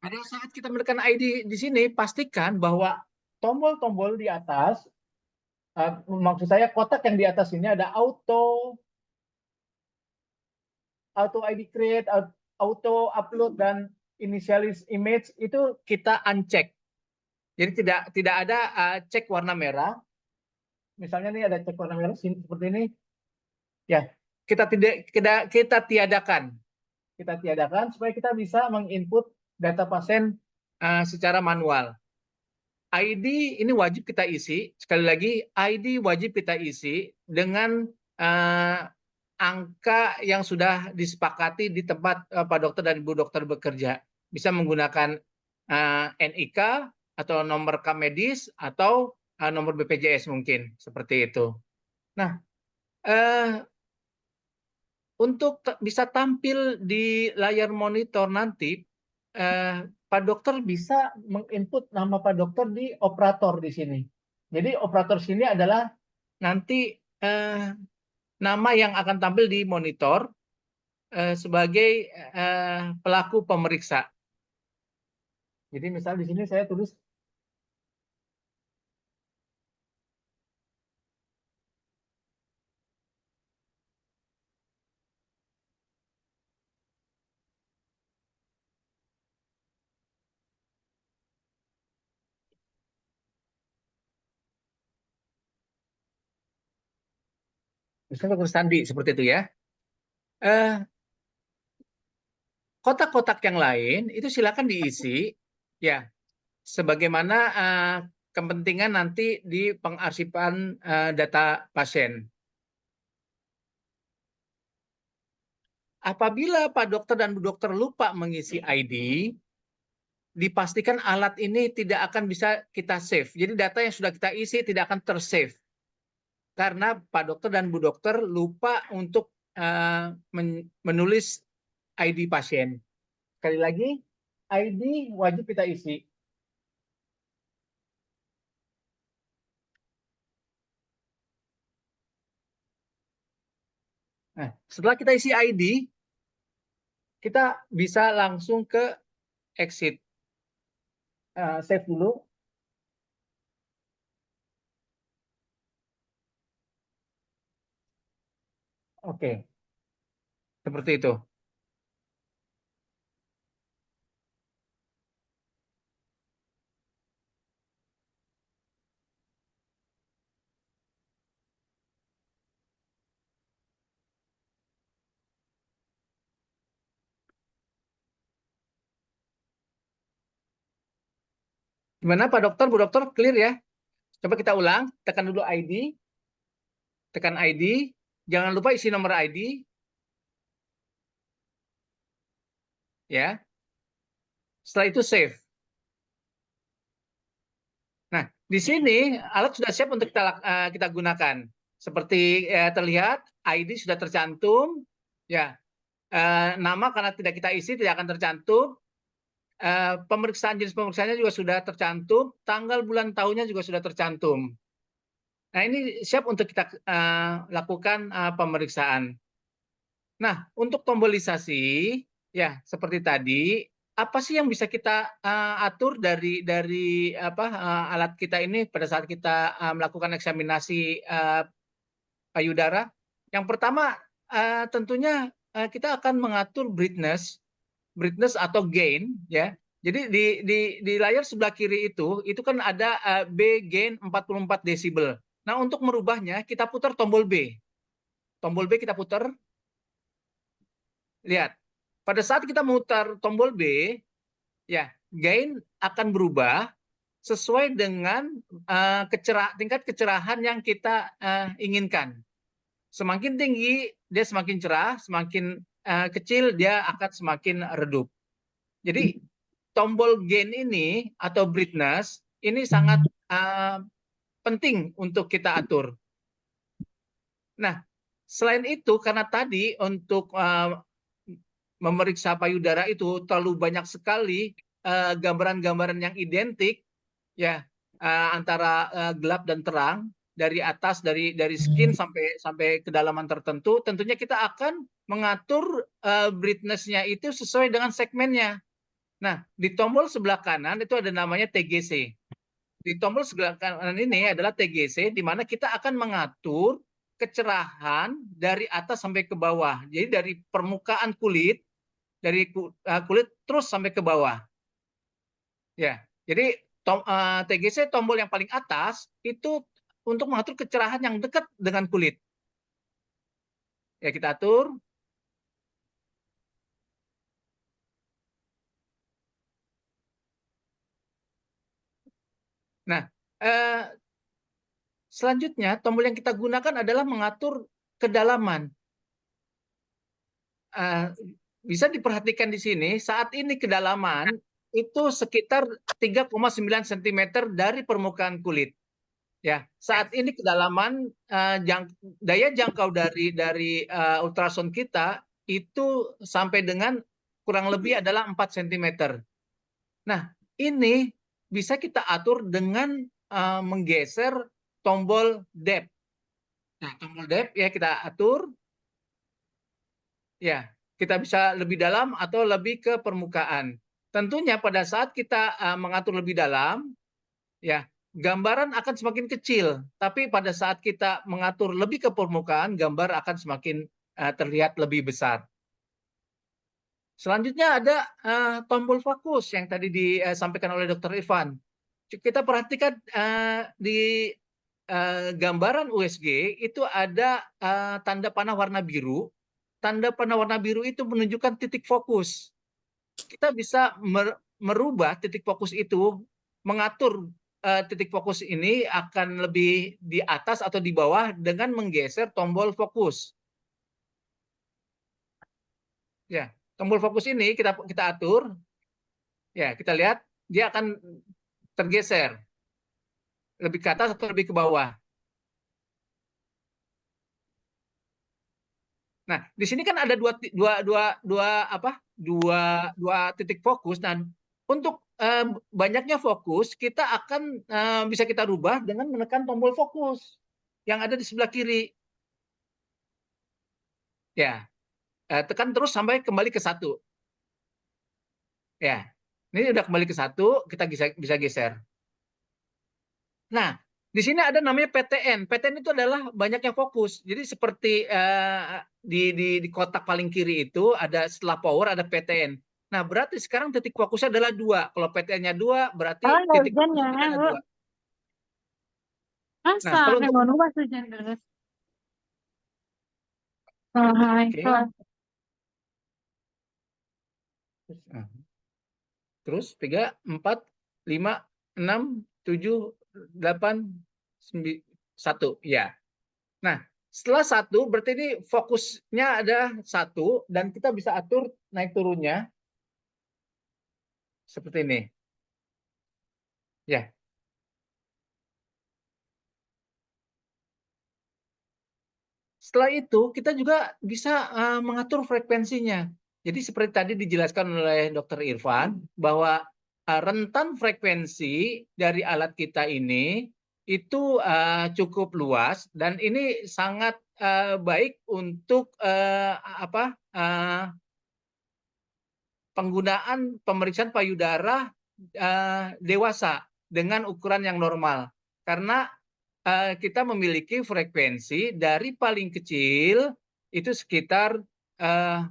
pada saat kita menekan ID di sini, pastikan bahwa tombol-tombol di atas, maksud saya kotak yang di atas ini ada auto ID create, auto upload, dan initialize image, itu kita uncheck. Jadi tidak ada cek warna merah. Misalnya nih ada cek warna merah seperti ini. Ya, kita tiadakan supaya kita bisa menginput data pasien secara manual. ID ini wajib kita isi, sekali lagi ID wajib kita isi dengan angka yang sudah disepakati di tempat Pak Dokter dan Ibu Dokter bekerja. Bisa menggunakan NIK atau nomor rekam medis atau nomor BPJS mungkin, seperti itu. Nah, untuk bisa tampil di layar monitor nanti, Pak Dokter bisa menginput nama Pak Dokter di operator di sini. Jadi operator sini adalah nanti nama yang akan tampil di monitor sebagai pelaku pemeriksa. Jadi misal di sini saya tulis misalnya Dr. Sandi seperti itu ya. Kotak-kotak yang lain itu silakan diisi ya sebagaimana kepentingan nanti di pengarsipan data pasien. Apabila Pak Dokter dan Bu Dokter lupa mengisi ID, dipastikan alat ini tidak akan bisa kita save. Jadi data yang sudah kita isi tidak akan tersave. Karena Pak Dokter dan Bu Dokter lupa untuk menulis ID pasien. Sekali lagi, ID wajib kita isi. Nah, setelah kita isi ID, kita bisa langsung ke exit. Save dulu. Oke, seperti itu. Gimana Pak Dokter, Bu Dokter, clear ya? Coba kita ulang, tekan dulu ID, tekan ID, jangan lupa isi nomor ID, ya. Setelah itu save. Nah, di sini alat sudah siap untuk kita gunakan. Seperti terlihat, ID sudah tercantum, ya. Nama karena tidak kita isi tidak akan tercantum. Pemeriksaan jenis pemeriksaannya juga sudah tercantum, tanggal bulan tahunnya juga sudah tercantum. Nah, ini siap untuk kita lakukan pemeriksaan. Nah, untuk tombolisasi, ya seperti tadi, apa sih yang bisa kita atur dari alat kita ini pada saat kita melakukan eksaminasi payudara? Yang pertama, tentunya kita akan mengatur brightness atau gain, ya. Jadi di layar sebelah kiri itu kan ada B gain 44 desibel. Nah, untuk merubahnya kita putar tombol B. Tombol B kita putar. Lihat. Pada saat kita memutar tombol B, ya, gain akan berubah sesuai dengan tingkat kecerahan yang kita inginkan. Semakin tinggi dia semakin cerah, semakin kecil dia akan semakin redup. Jadi tombol gain ini atau brightness ini sangat penting untuk kita atur. Nah, selain itu karena tadi untuk memeriksa payudara itu terlalu banyak sekali gambaran-gambaran yang identik, ya, antara gelap dan terang, dari atas dari skin sampai kedalaman tertentu. Tentunya kita akan mengatur brightness-nya itu sesuai dengan segmennya. Nah, di tombol sebelah kanan itu ada namanya TGC. Di tombol sebelah kanan ini adalah TGC, di mana kita akan mengatur kecerahan dari atas sampai ke bawah. Jadi dari permukaan kulit, dari kulit terus sampai ke bawah. Ya, jadi TGC tombol yang paling atas itu untuk mengatur kecerahan yang dekat dengan kulit. Ya, kita atur. Nah, selanjutnya tombol yang kita gunakan adalah mengatur kedalaman. Bisa diperhatikan di sini, saat ini kedalaman itu sekitar 3,9 cm dari permukaan kulit. Ya, saat ini kedalaman daya jangkau dari ultrasound kita itu sampai dengan kurang lebih adalah 4 cm. Nah, ini bisa kita atur dengan menggeser tombol depth. Nah, tombol depth ya kita atur. Ya, kita bisa lebih dalam atau lebih ke permukaan. Tentunya pada saat kita mengatur lebih dalam, ya gambaran akan semakin kecil. Tapi pada saat kita mengatur lebih ke permukaan, gambar akan semakin terlihat lebih besar. Selanjutnya ada tombol fokus yang tadi disampaikan oleh Dr. Irfan. Kita perhatikan di gambaran USG itu ada tanda panah warna biru. Tanda panah warna biru itu menunjukkan titik fokus. Kita bisa merubah titik fokus itu, mengatur titik fokus ini akan lebih di atas atau di bawah dengan menggeser tombol fokus. Ya, tombol fokus ini kita atur. Ya, kita lihat dia akan tergeser lebih ke atas atau lebih ke bawah. Nah, di sini kan ada dua titik fokus. Nah, untuk banyaknya fokus, kita akan bisa kita rubah dengan menekan tombol fokus yang ada di sebelah kiri. Ya, tekan terus sampai kembali ke 1. Ya, ini udah kembali ke 1, kita bisa geser. Nah, di sini ada namanya PTN. PTN itu adalah banyaknya fokus. Jadi seperti di kotak paling kiri itu ada setelah power ada PTN. Nah, berarti sekarang titik fokusnya adalah 2. Kalau PTN-nya 2, berarti Halo, titik hujan fokus ya, kita ada Bu. 2. Masa Nah, kalau untuk mau nubah hujan terus. Oh, hai. Oke. Terus 3, 4, 5, 6, 7, 8, 9, 1. Ya. Nah, setelah 1 berarti ini fokusnya ada 1 dan kita bisa atur naik turunnya seperti ini. Ya. Setelah itu kita juga bisa mengatur frekuensinya. Jadi seperti tadi dijelaskan oleh Dr. Irfan bahwa rentan frekuensi dari alat kita ini itu cukup luas dan ini sangat baik untuk penggunaan pemeriksaan payudara dewasa dengan ukuran yang normal. Karena kita memiliki frekuensi dari paling kecil itu sekitar 5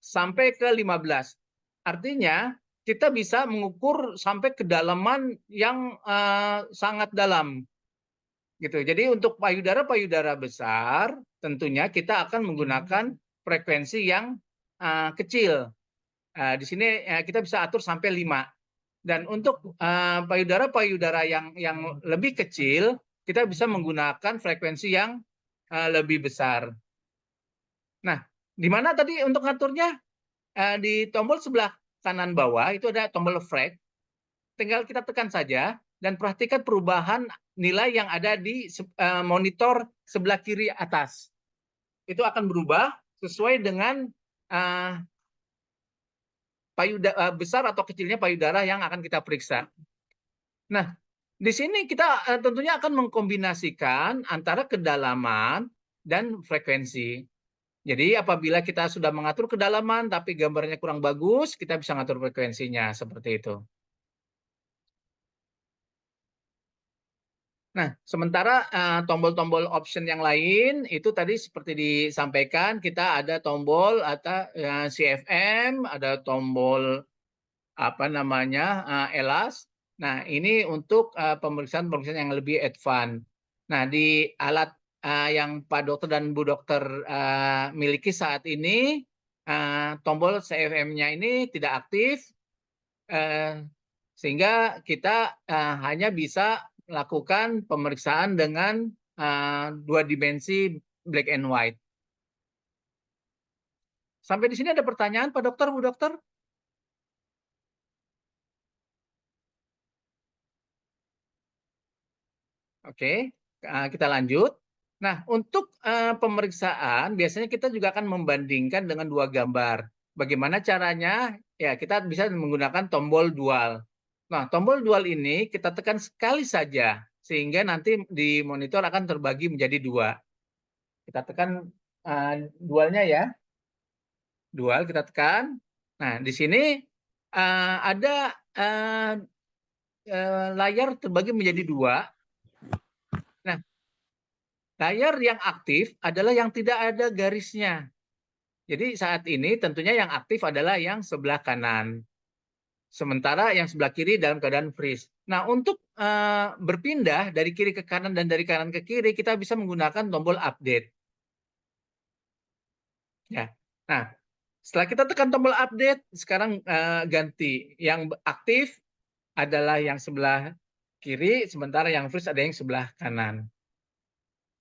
sampai ke 15. Artinya kita bisa mengukur sampai kedalaman yang sangat dalam gitu. Jadi untuk payudara-payudara besar tentunya kita akan menggunakan frekuensi yang kecil. Di sini kita bisa atur sampai 5. Dan untuk payudara-payudara yang lebih kecil, kita bisa menggunakan frekuensi yang lebih besar. Nah, di mana tadi untuk ngaturnya? Di tombol sebelah kanan bawah itu ada tombol frek. Tinggal kita tekan saja dan perhatikan perubahan nilai yang ada di monitor sebelah kiri atas. Itu akan berubah sesuai dengan besar atau kecilnya payudara yang akan kita periksa. Nah, di sini kita tentunya akan mengkombinasikan antara kedalaman dan frekuensi. Jadi apabila kita sudah mengatur kedalaman tapi gambarnya kurang bagus, kita bisa mengatur frekuensinya seperti itu. Nah, sementara tombol-tombol option yang lain itu tadi seperti disampaikan, kita ada tombol atau CFM, ada tombol apa namanya ELAS. Nah, ini untuk pemeriksaan-pemeriksaan yang lebih advance. Nah, di alat yang Pak Dokter dan Bu Dokter miliki saat ini, tombol CFM-nya ini tidak aktif, sehingga kita hanya bisa melakukan pemeriksaan dengan 2 dimensi black and white. Sampai di sini ada pertanyaan Pak Dokter, Bu Dokter? Oke, kita lanjut. Nah, untuk pemeriksaan biasanya kita juga akan membandingkan dengan 2 gambar. Bagaimana caranya? Ya, kita bisa menggunakan tombol dual. Nah, tombol dual ini kita tekan sekali saja sehingga nanti di monitor akan terbagi menjadi 2. Kita tekan dualnya ya. Dual kita tekan. Nah, di sini ada layar terbagi menjadi 2. Nah, layar yang aktif adalah yang tidak ada garisnya. Jadi saat ini tentunya yang aktif adalah yang sebelah kanan. Sementara yang sebelah kiri dalam keadaan freeze. Nah, untuk berpindah dari kiri ke kanan dan dari kanan ke kiri, kita bisa menggunakan tombol update. Ya. Nah, setelah kita tekan tombol update, sekarang ganti. Yang aktif adalah yang sebelah kiri, sementara yang freeze ada yang sebelah kanan.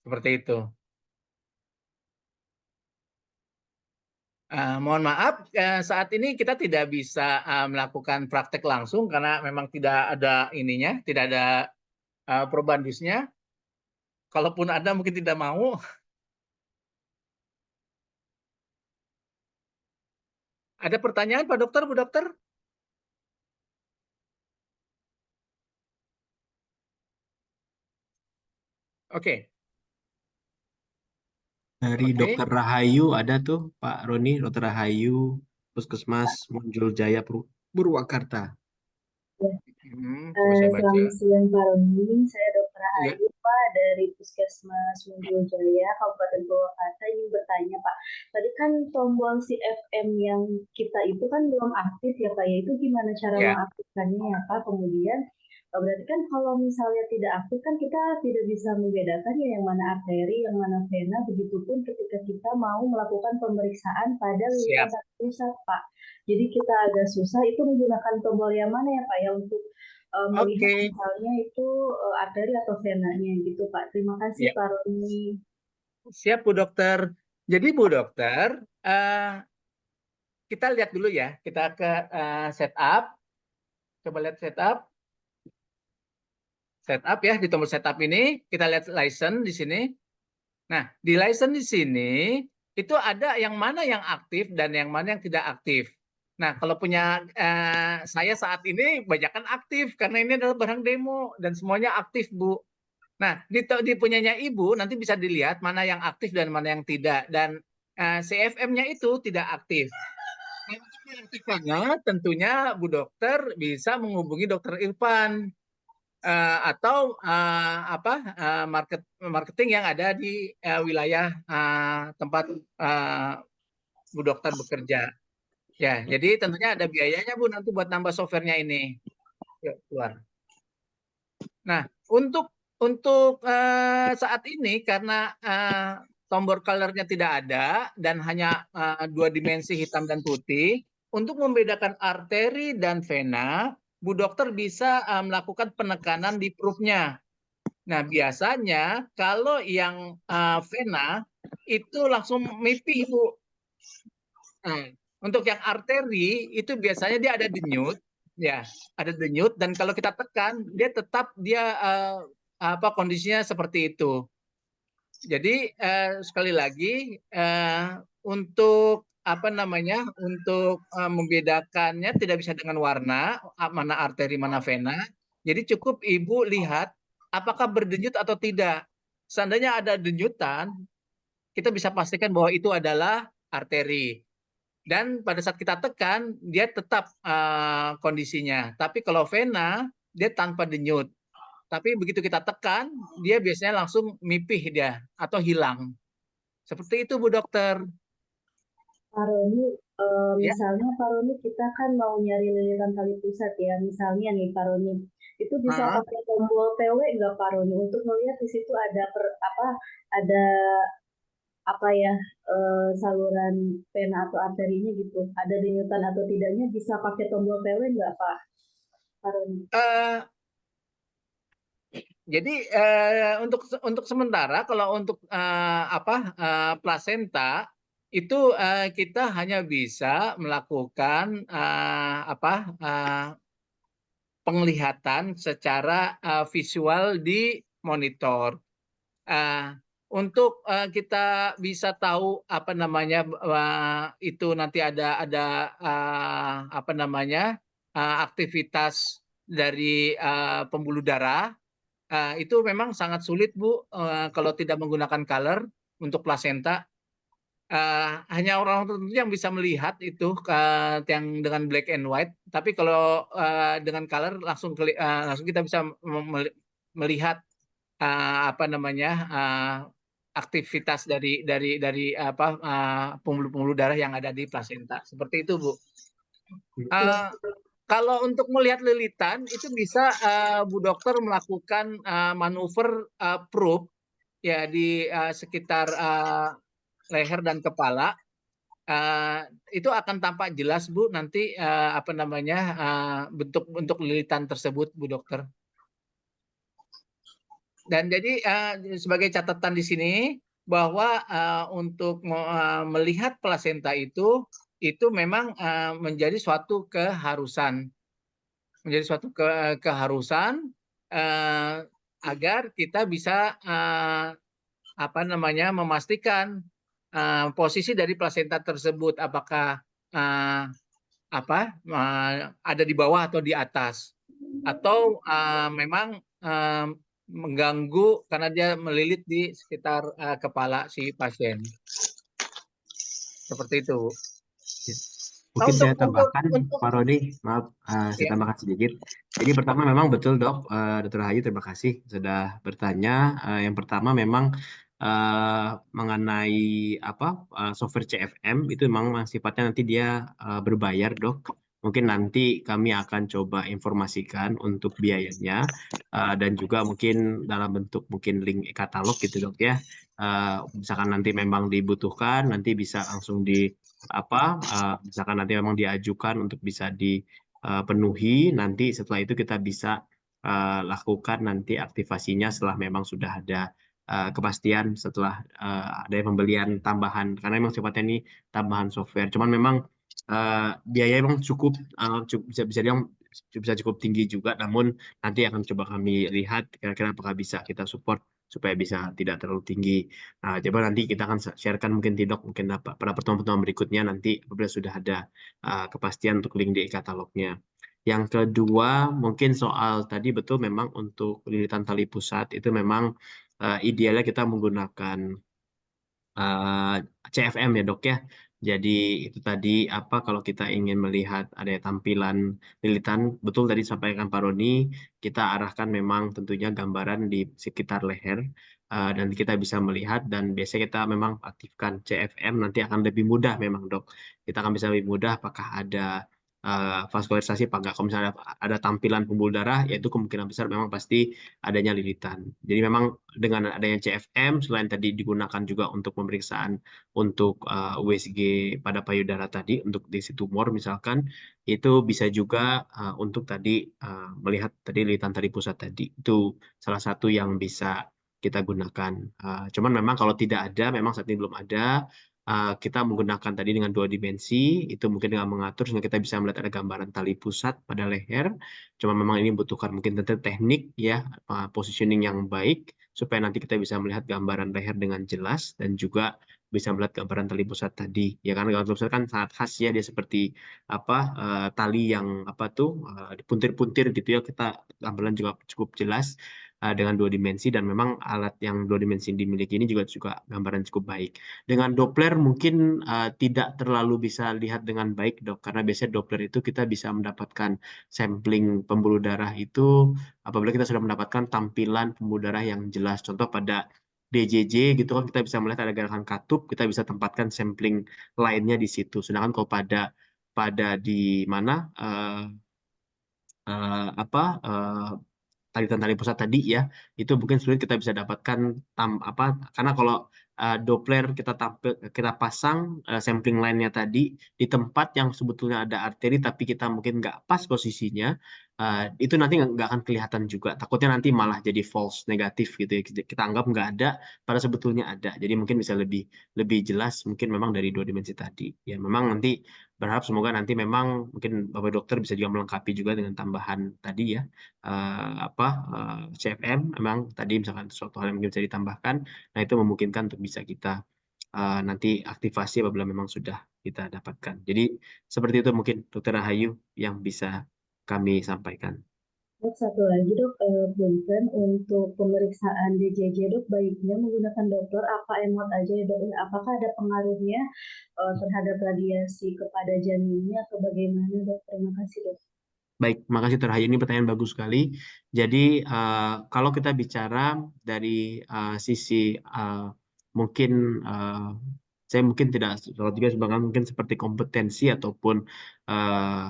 Seperti itu. Mohon maaf, saat ini kita tidak bisa melakukan praktek langsung karena memang tidak ada ininya, tidak ada perubahan dusnya. Kalaupun ada mungkin tidak mau. Ada pertanyaan Pak Dokter, Bu Dokter? Oke. Dari Oke. Dokter Rahayu ada tuh Pak Roni, Dokter Rahayu, Puskesmas Monjol Jaya Purwakarta. Coba saya baca. Selamat siang Pak Roni, saya Dr. Ya. Rahayu Pak dari Puskesmas Munjul Jaya, Kabupaten Purwakarta, ingin bertanya Pak. Tadi kan tombol CFM yang kita itu kan belum aktif ya Pak, ya itu gimana cara Ya. mengaktifkannya ya Pak? Kemudian berarti kan kalau misalnya tidak aktif kan kita tidak bisa membedakan ya yang mana arteri, yang mana vena, begitupun ketika kita mau melakukan pemeriksaan pada lilitan Siap. pusat Pak. Jadi kita agak susah itu menggunakan tombol yang mana ya Pak ya untuk melihat Oke. misalnya itu arteri atau venanya gitu Pak. Terima kasih Ya. Pak Roni. Siap Bu Dokter. Jadi Bu Dokter, kita lihat dulu ya. Kita ke setup. Coba lihat setup. Setup ya, di tombol setup ini kita lihat license di sini. Nah, di license di sini itu ada yang mana yang aktif dan yang mana yang tidak aktif. Nah, kalau punya saya saat ini banyakkan aktif karena ini adalah barang demo dan semuanya aktif, Bu. Nah, di punyanya Ibu nanti bisa dilihat mana yang aktif dan mana yang tidak, dan CFM-nya itu tidak aktif. Nah, untuk mengaktifkannya tentunya Bu Dokter bisa menghubungi Dokter Irfan atau marketing yang ada di wilayah tempat Bu Dokter bekerja. Ya, jadi tentunya ada biayanya Bu nanti buat nambah softwarenya ini. Yuk, keluar. Nah, untuk saat ini karena tombol color-nya tidak ada dan hanya 2 dimensi hitam dan putih, untuk membedakan arteri dan vena, Bu Dokter bisa melakukan penekanan di proofnya. Nah, biasanya kalau yang vena itu langsung mipih, Bu. Nah, untuk yang arteri itu biasanya dia ada denyut, ya, ada denyut, dan kalau kita tekan dia tetap kondisinya seperti itu. Jadi sekali lagi untuk untuk membedakannya tidak bisa dengan warna mana arteri mana vena. Jadi cukup Ibu lihat apakah berdenyut atau tidak. Seandainya ada denyutan, kita bisa pastikan bahwa itu adalah arteri. Dan pada saat kita tekan, dia tetap kondisinya. Tapi kalau vena, dia tanpa denyut. Tapi begitu kita tekan, dia biasanya langsung mipih dia atau hilang. Seperti itu, Bu Dokter. Pak Roni, Ya. misalnya Pak Roni kita kan mau nyari lilitan tali pusat ya, misalnya nih Pak Roni. Itu bisa Ah, pakai tombol PW nggak Pak Roni untuk melihat di situ ada ada apa ya saluran vena atau arterinya gitu, ada denyutan atau tidaknya, bisa pakai tombol PW nggak Pak Roni? eh, jadi untuk sementara kalau untuk plasenta itu kita hanya bisa melakukan penglihatan secara visual di monitor. Uh, untuk kita bisa tahu apa namanya itu nanti ada aktivitas dari pembuluh darah, itu memang sangat sulit Bu kalau tidak menggunakan color untuk plasenta. Hanya orang tertentu yang bisa melihat itu yang dengan black and white. Tapi kalau dengan color langsung kita bisa melihat aktivitas dari pembuluh-pembuluh darah yang ada di plasenta. Seperti itu, Bu. Kalau untuk melihat lilitan itu bisa Bu Dokter melakukan manuver probe ya di sekitar leher dan kepala. Itu akan tampak jelas Bu nanti bentuk lilitan tersebut Bu Dokter. Dan jadi sebagai catatan di sini bahwa untuk melihat plasenta itu memang menjadi suatu keharusan, agar kita bisa memastikan posisi dari plasenta tersebut apakah ada di bawah atau di atas, atau memang mengganggu karena dia melilit di sekitar kepala si pasien. Seperti itu. Mungkin saya Untuk tambahkan, Pak Roni, maaf, saya ya, tambahkan sedikit. Jadi pertama memang betul Dok, Dr. Hayu terima kasih sudah bertanya. Yang pertama memang mengenai software CFM itu memang sifatnya nanti dia berbayar Dok. Mungkin nanti kami akan coba informasikan untuk biayanya dan juga mungkin dalam bentuk mungkin link e-katalog gitu Dok ya. Misalkan nanti memang dibutuhkan, nanti bisa langsung misalkan nanti memang diajukan untuk bisa dipenuhi, nanti setelah itu kita bisa lakukan nanti aktivasinya setelah memang sudah ada kepastian, setelah ada pembelian tambahan, karena memang sifatnya ini tambahan software. Cuman memang biaya memang bisa cukup tinggi juga, namun nanti akan coba kami lihat kira-kira apakah bisa kita support supaya bisa tidak terlalu tinggi. Coba nanti kita akan sharekan mungkin Tidok mungkin pada pertemuan-pertemuan berikutnya nanti apabila sudah ada kepastian untuk link di katalognya. Yang kedua mungkin soal tadi betul memang untuk lilitan tali pusat itu memang idealnya kita menggunakan eh, CFM ya Dok ya. Jadi itu tadi kalau kita ingin melihat ada tampilan lilitan, betul tadi disampaikan Pak Roni, kita arahkan memang tentunya gambaran di sekitar leher dan kita bisa melihat dan biasanya kita memang aktifkan CFM nanti akan lebih mudah memang Dok. Kita akan bisa lebih mudah apakah ada vaskularisasi apa enggak. Kalau misalnya ada tampilan pembuluh darah, yaitu kemungkinan besar memang pasti adanya lilitan. Jadi memang dengan adanya CFM, selain tadi digunakan juga untuk pemeriksaan untuk USG pada payudara tadi, untuk DC tumor misalkan, itu bisa juga untuk tadi melihat tadi lilitan tadi pusat tadi. Itu salah satu yang bisa kita gunakan. Cuman memang kalau tidak ada, memang saat ini belum ada, kita menggunakan tadi dengan 2 dimensi, itu mungkin dengan mengatur sehingga kita bisa melihat ada gambaran tali pusat pada leher. Cuma memang ini membutuhkan mungkin tentu teknik ya, positioning yang baik supaya nanti kita bisa melihat gambaran leher dengan jelas dan juga bisa melihat gambaran tali pusat tadi. Ya karena gambaran tali pusat kan sangat khas ya, dia seperti tali yang dipuntir-puntir gitu ya, kita gambaran juga cukup jelas dengan 2 dimensi dan memang alat yang 2 dimensi dimiliki ini juga gambaran cukup baik. Dengan Doppler mungkin tidak terlalu bisa lihat dengan baik Dok, karena biasanya Doppler itu kita bisa mendapatkan sampling pembuluh darah itu apabila kita sudah mendapatkan tampilan pembuluh darah yang jelas. Contoh pada DJJ gitu kan kita bisa melihat ada gerakan katup, kita bisa tempatkan sampling lainnya di situ. Sedangkan kalau pada di mana tali pusat tadi ya, itu mungkin sulit kita bisa dapatkan karena kalau Doppler kita pasang sampling line-nya tadi di tempat yang sebetulnya ada arteri tapi kita mungkin nggak pas posisinya, itu nanti nggak akan kelihatan juga. Takutnya nanti malah jadi false negatif gitu ya. Kita anggap nggak ada, padahal sebetulnya ada. Jadi mungkin bisa lebih lebih jelas mungkin memang dari 2 dimensi tadi. Ya memang nanti berharap semoga nanti memang mungkin Bapak Dokter bisa juga melengkapi juga dengan tambahan tadi ya, CFM memang tadi misalkan suatu hal yang mungkin bisa ditambahkan. Nah itu memungkinkan untuk bisa kita nanti aktivasi apabila memang sudah kita dapatkan. Jadi seperti itu mungkin Dokter Rahayu yang bisa kami sampaikan. Dok, satu lagi dok, punten untuk pemeriksaan DJJ dok, baiknya menggunakan Doppler apa emot aja ya dok? Apakah ada pengaruhnya terhadap radiasi kepada janinnya atau bagaimana dok? Terima kasih dok. Baik, makasih Dokter Rahayu. Ini pertanyaan bagus sekali. Jadi kalau kita bicara dari sisi mungkin saya mungkin tidak kalau juga sebagian mungkin seperti kompetensi ataupun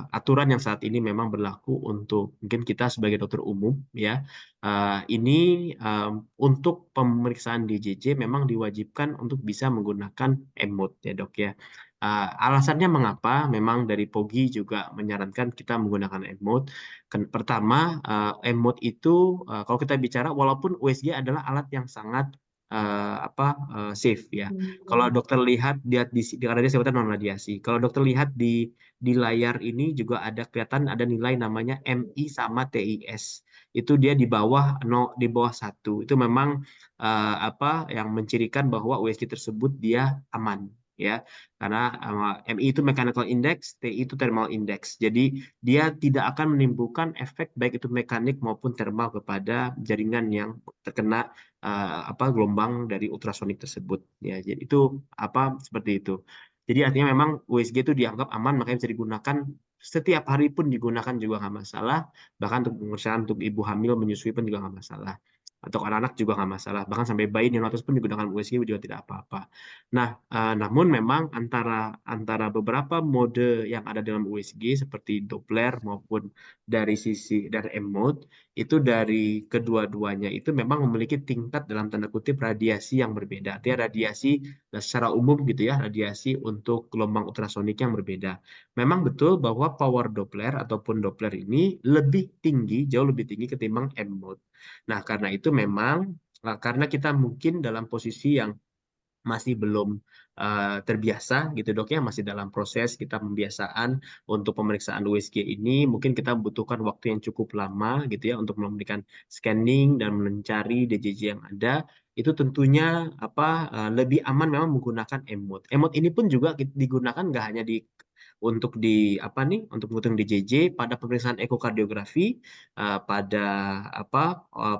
aturan yang saat ini memang berlaku untuk mungkin kita sebagai dokter umum ya, ini untuk pemeriksaan DJJ memang diwajibkan untuk bisa menggunakan EMOT ya dok ya. Alasannya mengapa memang dari POGI juga menyarankan kita menggunakan EMOT. Pertama, EMOT itu kalau kita bicara walaupun USG adalah alat yang sangat safe ya. Kalau dokter lihat karena dia sifatnya non radiasi. Kalau dokter lihat di layar ini juga ada kelihatan ada nilai namanya MI sama TIS. Itu dia di bawah 1. Itu memang yang mencirikan bahwa USG tersebut dia aman ya. Karena MI itu mechanical index, TI itu thermal index. Jadi dia tidak akan menimbulkan efek baik itu mekanik maupun thermal kepada jaringan yang terkena gelombang dari ultrasonik tersebut. Ya, jadi itu seperti itu. Jadi artinya memang USG itu dianggap aman, makanya bisa digunakan setiap hari pun digunakan juga nggak masalah. Bahkan untuk pemeriksaan untuk ibu hamil menyusui pun juga nggak masalah. Atau anak-anak juga nggak masalah. Bahkan sampai bayi neonatus pun digunakan USG juga tidak apa-apa. Nah, namun memang antara beberapa mode yang ada dalam USG seperti Doppler maupun dari EMOT itu dari kedua-duanya itu memang memiliki tingkat dalam tanda kutip radiasi yang berbeda. Artinya radiasi secara umum gitu ya, radiasi untuk gelombang ultrasonik yang berbeda. Memang betul bahwa power Doppler ataupun Doppler ini lebih tinggi, jauh lebih tinggi ketimbang EMOT. Nah, karena itu memang karena kita mungkin dalam posisi yang masih belum terbiasa gitu dok ya, masih dalam proses kita pembiasaan untuk pemeriksaan USG ini, mungkin kita membutuhkan waktu yang cukup lama gitu ya untuk memberikan scanning dan mencari DJJ yang ada. Itu tentunya lebih aman memang menggunakan EMOT. EMOT ini pun juga digunakan nggak hanya untuk menghitung DJJ pada pemeriksaan ekokardiografi, pada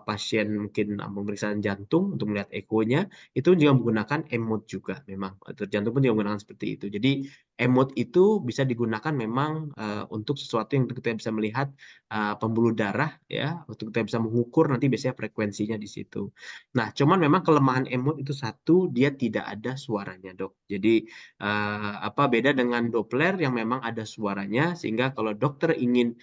pasien mungkin pemeriksaan jantung untuk melihat ekonya itu juga menggunakan EMOT juga memang. Jantung pun juga menggunakan seperti itu. Jadi EMOT itu bisa digunakan memang untuk sesuatu yang kita bisa melihat pembuluh darah ya, untuk kita bisa mengukur nanti biasanya frekuensinya di situ. Nah, cuman memang kelemahan EMOT itu satu, dia tidak ada suaranya, dok. Jadi beda dengan Doppler yang memang ada suaranya, sehingga kalau dokter ingin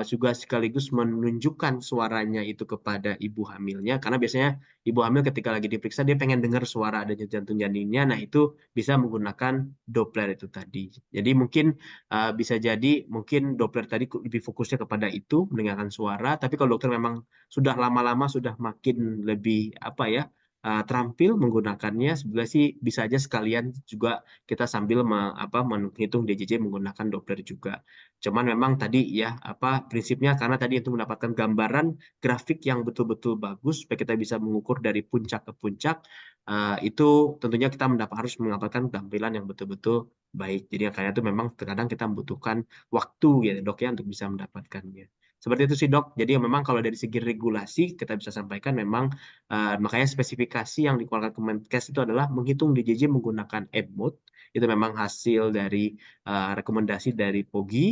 juga sekaligus menunjukkan suaranya itu kepada ibu hamilnya, karena biasanya ibu hamil ketika lagi diperiksa dia pengen dengar suara adanya jantung janinnya, nah itu bisa menggunakan Doppler itu tadi. Jadi mungkin bisa jadi mungkin Doppler tadi lebih fokusnya kepada itu mendengarkan suara, tapi kalau dokter memang sudah lama-lama sudah makin lebih terampil menggunakannya, sebenarnya sih bisa aja sekalian juga kita sambil menghitung DJJ menggunakan Doppler juga. Cuman memang tadi ya prinsipnya karena tadi itu mendapatkan gambaran grafik yang betul-betul bagus supaya kita bisa mengukur dari puncak ke puncak, itu tentunya kita harus mendapatkan tampilan yang betul-betul baik. Jadi karena itu memang terkadang kita membutuhkan waktu ya dok ya untuk bisa mendapatkannya. Seperti itu sih dok. Jadi memang kalau dari segi regulasi kita bisa sampaikan memang makanya spesifikasi yang dikeluarkan Kemenkes itu adalah menghitung DJJ menggunakan EMOT. Itu memang hasil dari rekomendasi dari POGI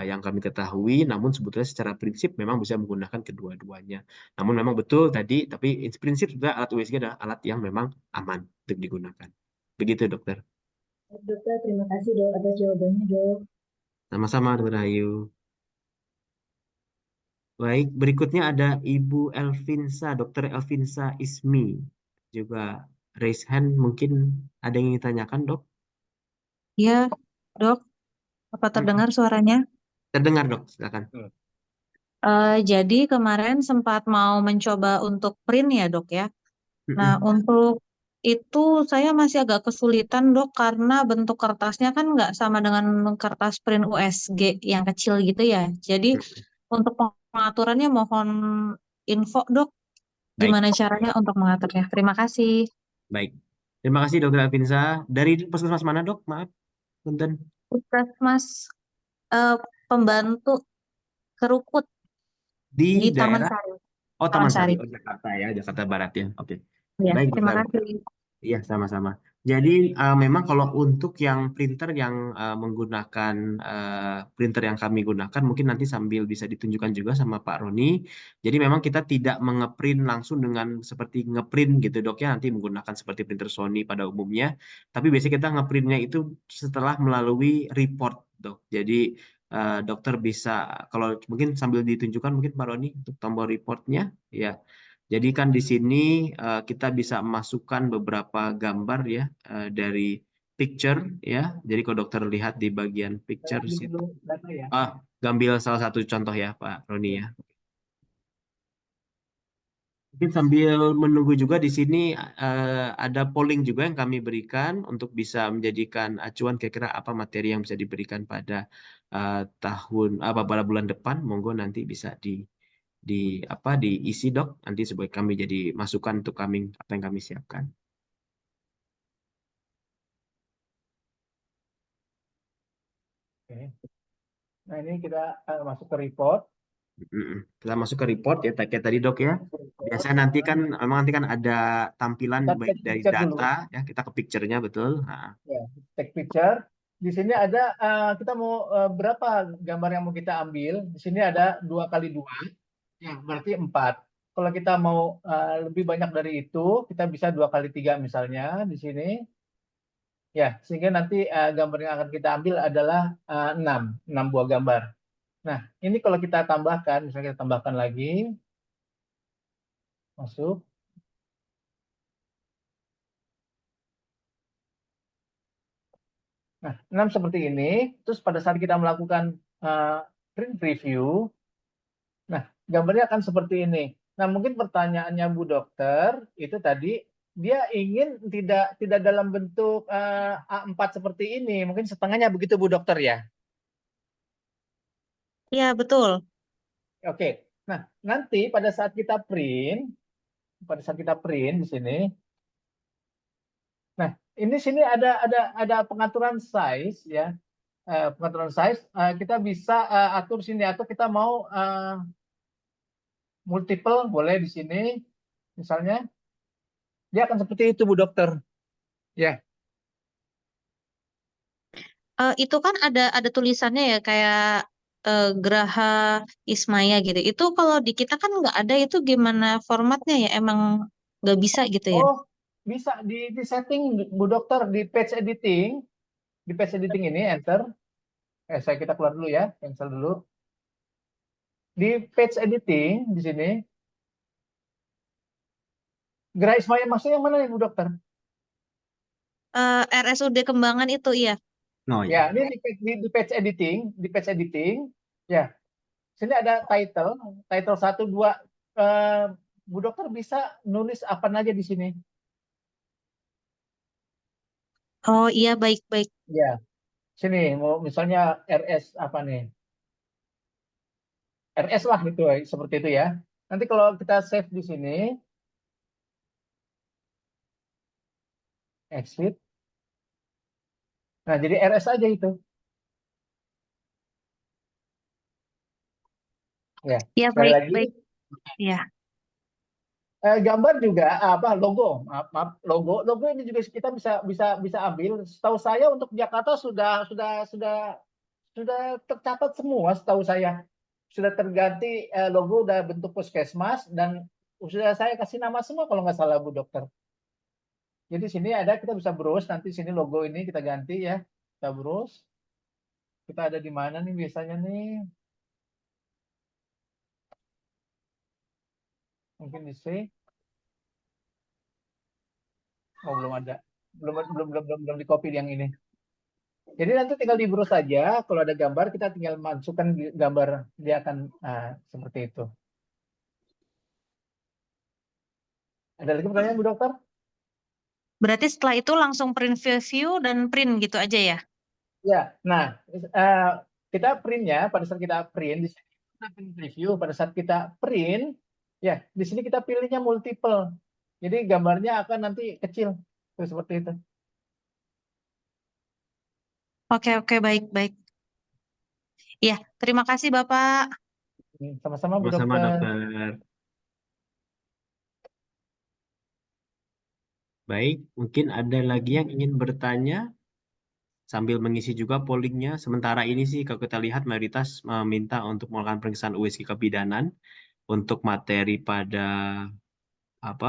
yang kami ketahui, namun sebetulnya secara prinsip memang bisa menggunakan kedua-duanya. Namun memang betul tadi, tapi prinsip juga alat USG adalah alat yang memang aman untuk digunakan. Begitu dokter. Dokter, terima kasih dok atas jawabannya dok. Sama-sama dokter Ayu. Baik, berikutnya ada Ibu Elvinsa, Dr. Elvinsa Ismi. Juga raise hand, mungkin ada yang ingin ditanyakan, Dok? Iya, Dok. Apa terdengar suaranya? Terdengar, Dok, silakan. Jadi kemarin sempat mau mencoba untuk print ya, Dok ya. Nah, Mm-mm. untuk itu saya masih agak kesulitan, Dok, karena bentuk kertasnya kan nggak sama dengan kertas print USG yang kecil gitu ya. Jadi untuk pengaturannya mohon info, Dok, Baik, gimana caranya untuk mengaturnya. Terima kasih. baik. Terima kasih, Dr. Elvinsa. Dari puskesmas mana, Dok? Maaf, punten. Puskesmas eh, pembantu Kerukut Di di Taman daerah, Sari. oh, Taman Taman Sari, Sari. oh, Jakarta ya, Jakarta Barat ya. Oke. Ya, Baik, terima Dr. kasih. Iya, sama-sama. Jadi memang kalau untuk yang printer yang menggunakan printer yang kami gunakan, mungkin nanti sambil bisa ditunjukkan juga sama Pak Roni. Jadi memang kita tidak mengeprint langsung dengan seperti ngeprint gitu dok ya, nanti menggunakan seperti printer Sony pada umumnya. Tapi biasanya kita ngeprintnya itu setelah melalui report dok. Jadi dokter bisa, kalau mungkin sambil ditunjukkan mungkin Pak Roni untuk tombol reportnya, ya. Jadi kan di sini kita bisa masukkan beberapa gambar ya dari picture ya. Jadi kalau dokter lihat di bagian picture Ambil situ, dulu data ya. ah, ambil salah satu contoh ya Pak Roni ya. Mungkin sambil menunggu juga di sini ada polling juga yang kami berikan untuk bisa menjadikan acuan kira-kira apa materi yang bisa diberikan pada pada bulan depan. Monggo nanti bisa di apa diisi dok nanti sebagai kami jadi masukan untuk kami apa yang kami siapkan. Oke. Nah, ini kita masuk ke report. Kita masuk ke report ya kayak tadi dok ya. Biasanya nanti kan memang nanti kan ada tampilan Kita baik take dari picture dulu. data ya kita ke picture-nya betul. Nah, Ya, take picture. Di sini ada kita mau berapa gambar yang mau kita ambil. Di sini ada 2x2. Ya, berarti 4. Kalau kita mau lebih banyak dari itu, kita bisa 2x3 misalnya di sini. Ya, sehingga nanti gambar yang akan kita ambil adalah 6 buah gambar. Nah, ini kalau kita tambahkan, misalnya kita tambahkan lagi, masuk. Nah, 6 seperti ini. Terus pada saat kita melakukan print preview, nah gambarnya akan seperti ini. Nah, mungkin pertanyaannya Bu Dokter itu tadi dia ingin tidak dalam bentuk A4 seperti ini, mungkin setengahnya begitu Bu Dokter ya. Iya, betul. Oke. Nah, nanti pada saat kita print di sini. Nah, ini sini ada pengaturan size ya. Pengaturan size kita bisa atur sini atau kita mau multiple boleh di sini misalnya dia akan seperti itu Bu Dokter ya. Itu kan ada tulisannya ya kayak Graha Ismaya gitu. Itu kalau di kita kan nggak ada itu gimana formatnya ya? Emang nggak bisa gitu ya? Oh, bisa di setting Bu Dokter di page editing ini enter. Kita keluar dulu ya, cancel dulu. Di page editing di sini Graha Ismaya maksudnya yang mana nih Bu Dokter? RSUD Kembangan itu iya. oh Ya, ya. ini di page editing ya. Sini ada title 1 2 Bu Dokter bisa nulis apa aja di sini. Oh iya baik-baik. Ya, sini mau misalnya RS apa nih? RS lah itu seperti itu ya. Nanti kalau kita save di sini, exit. Nah, jadi RS aja itu. Ya, Iya sekali lagi. baik-baik. Iya. Gambar juga apa logo ini juga kita bisa ambil. Setahu saya untuk Jakarta sudah tercatat semua setahu saya. Sudah terganti logo udah bentuk puskesmas dan sudah saya kasih nama semua kalau nggak salah Bu Dokter. Jadi sini ada kita bisa browse nanti sini logo ini kita ganti ya. Kita browse. Kita ada di mana nih biasanya nih? Mungkin di C. Oh, belum ada. Belum di copy yang ini. Jadi nanti tinggal di browse saja. Kalau ada gambar, kita tinggal masukkan gambar. Dia akan seperti itu. Ada lagi pertanyaan, Bu Dokter? Berarti setelah itu langsung print view dan print gitu aja ya? Ya, nah kita printnya pada saat kita print di sini kita print preview. Pada saat kita print, ya di sini kita pilihnya multiple. Jadi gambarnya akan nanti kecil, seperti itu. Oke, baik. Ya, terima kasih Bapak. Sama-sama, Bu Sama-sama, Dokter. dokter. Baik, mungkin ada lagi yang ingin bertanya sambil mengisi juga pollingnya. Sementara ini sih kalau kita lihat mayoritas meminta untuk melakukan pemeriksaan USG kebidanan untuk materi pada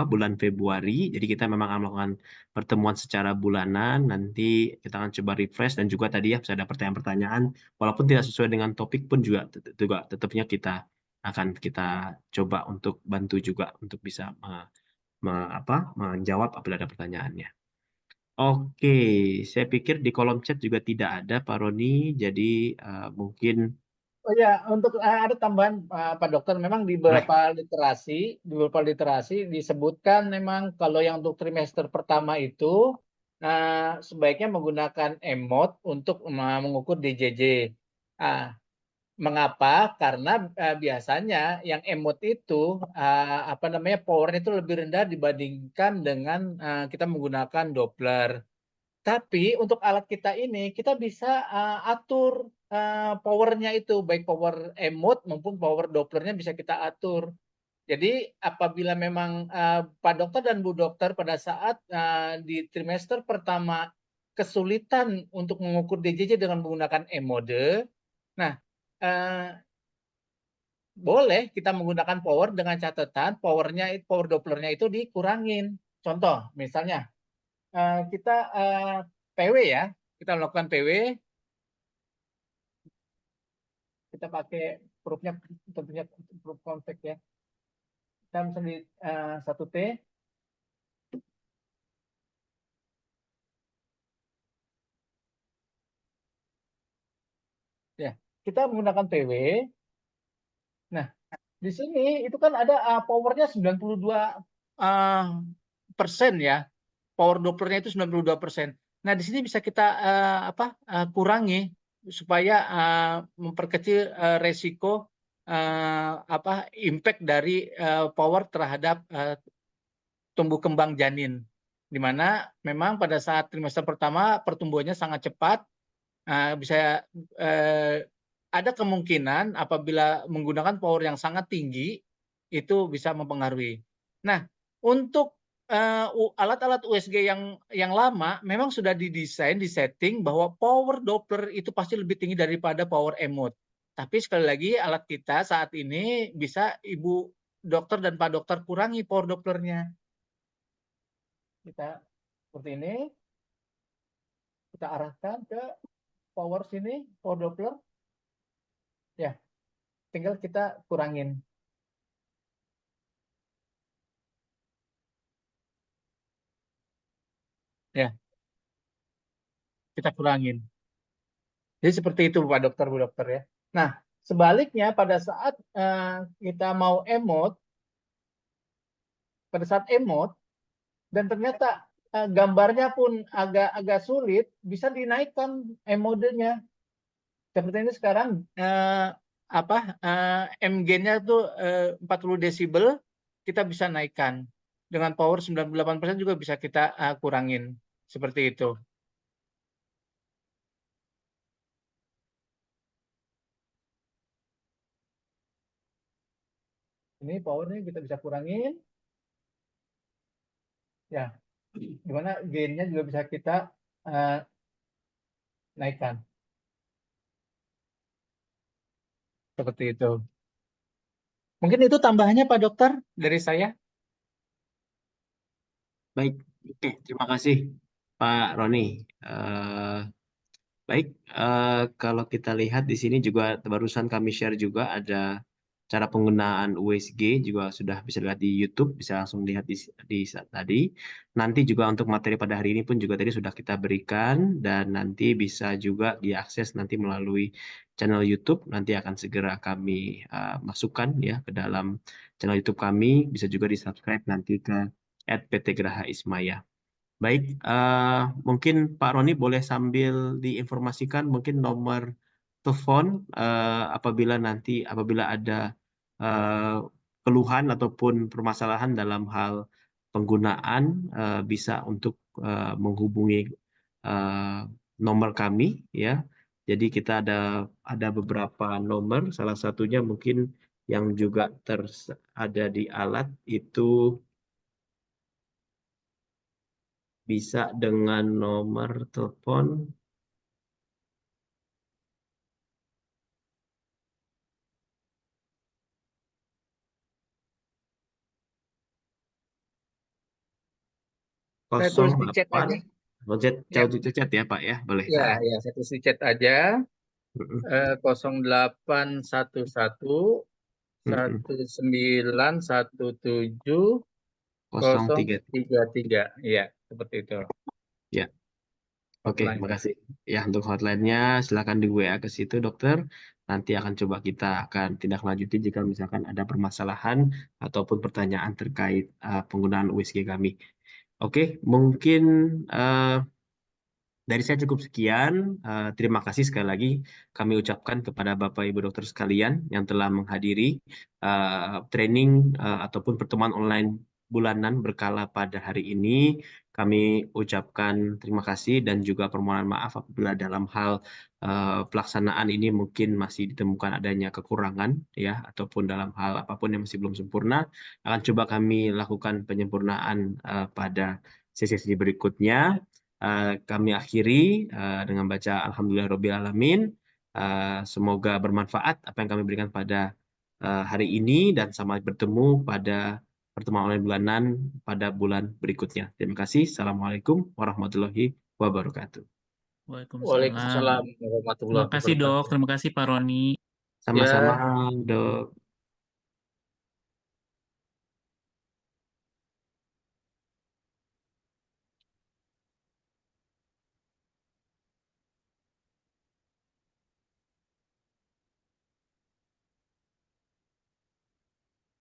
bulan Februari. Jadi kita memang akan melakukan pertemuan secara bulanan. Nanti kita akan coba refresh dan juga tadi ya bisa ada pertanyaan-pertanyaan walaupun tidak sesuai dengan topik pun juga tetapnya kita akan kita coba untuk bantu juga untuk bisa menjawab apabila ada pertanyaannya. Oke, saya pikir di kolom chat juga tidak ada Pak Roni, jadi mungkin Oh ya, untuk ada tambahan Pak Dokter, memang di boleh. beberapa literasi disebutkan memang kalau yang untuk trimester pertama itu sebaiknya menggunakan emot untuk mengukur DJJ. Mengapa? Karena biasanya yang emot itu powernya itu lebih rendah dibandingkan dengan kita menggunakan Doppler. Tapi untuk alat kita ini, kita bisa atur powernya itu, baik power emot maupun power Dopplernya bisa kita atur. Jadi apabila memang Pak Dokter dan Bu Dokter pada saat di trimester pertama kesulitan untuk mengukur DJJ dengan menggunakan E-mode, nah boleh kita menggunakan power dengan catatan power Dopplernya itu dikurangin. Contoh, misalnya kita PW ya, kita melakukan PW, kita pakai proofnya tentunya proof contact ya. Kita misalnya 1T, ya kita menggunakan PW. Nah, di sini itu kan ada powernya 92% ya, power Dopplernya itu 92%. Nah, di sini bisa kita kurangi supaya memperkecil resiko impact dari power terhadap tumbuh kembang janin, di mana memang pada saat trimester pertama pertumbuhannya sangat cepat, bisa ada kemungkinan apabila menggunakan power yang sangat tinggi itu bisa mempengaruhi. Nah, untuk alat-alat USG yang lama memang sudah didesain, disetting bahwa power Doppler itu pasti lebih tinggi daripada power emot. Tapi sekali lagi alat kita saat ini bisa Ibu Dokter dan Pak Dokter kurangi power Dopplernya. Kita seperti ini, kita arahkan ke power sini, power Doppler. Ya, tinggal kita kurangin. Ya, kita kurangin. Jadi seperti itu Pak Dokter, Bu Dokter ya. Nah, sebaliknya pada saat kita mau emot, dan ternyata gambarnya pun agak sulit, bisa dinaikkan emodenya. Seperti ini sekarang M-gain-nya itu 40 desibel, kita bisa naikkan. Dengan power 98% juga bisa kita kurangin. Seperti itu. Ini powernya kita bisa kurangin. Ya, dimana gain-nya juga bisa kita naikkan. Seperti itu. Mungkin itu tambahannya Pak Dokter dari saya. Baik, oke, terima kasih Pak Roni. Baik, kalau kita lihat di sini juga barusan kami share juga ada cara penggunaan USG juga sudah bisa lihat di YouTube, bisa langsung lihat di saat tadi. Nanti juga untuk materi pada hari ini pun juga tadi sudah kita berikan dan nanti bisa juga diakses nanti melalui channel YouTube. Nanti akan segera kami masukkan ya ke dalam channel YouTube kami. Bisa juga di-subscribe nanti ke @pt.Graha Ismaya. Baik, mungkin Pak Roni boleh sambil diinformasikan mungkin nomor telepon apabila ada eh, keluhan ataupun permasalahan dalam hal penggunaan bisa untuk menghubungi eh, nomor kami ya. Jadi kita ada beberapa nomor, salah satunya mungkin yang juga ada di alat itu bisa dengan nomor telepon Saya tulis di chat 08. aja. Jauh Ya, di chat ya Pak ya, boleh. ya, ya, saya tulis di chat aja. Mm-mm. 0811 Mm-mm. 1917 033. 033. Ya, seperti itu. Ya, oke, Hotline. makasih. Ya, untuk hotline-nya silakan di WA ke situ, dokter. Nanti akan coba kita akan tindak lanjuti jika misalkan ada permasalahan ataupun pertanyaan terkait penggunaan USG kami. Oke, mungkin eh, dari saya cukup sekian. Terima kasih sekali lagi kami ucapkan kepada Bapak Ibu dokter sekalian yang telah menghadiri training ataupun pertemuan online bulanan berkala pada hari ini. Kami ucapkan terima kasih dan juga permohonan maaf apabila dalam hal pelaksanaan ini mungkin masih ditemukan adanya kekurangan ya ataupun dalam hal apapun yang masih belum sempurna. Akan coba kami lakukan penyempurnaan pada sesi-sesi berikutnya. Kami akhiri dengan baca Alhamdulillahirabbil alamin. Semoga bermanfaat apa yang kami berikan pada hari ini dan sampai bertemu pada pertemuan online bulanan pada bulan berikutnya. Terima kasih. Assalamualaikum warahmatullahi wabarakatuh. Waalaikumsalam. Waalaikumsalam Terima warahmatullahi kasih dok, wabarakatuh. terima kasih Pak Roni. Sama-sama, Ya. Dok.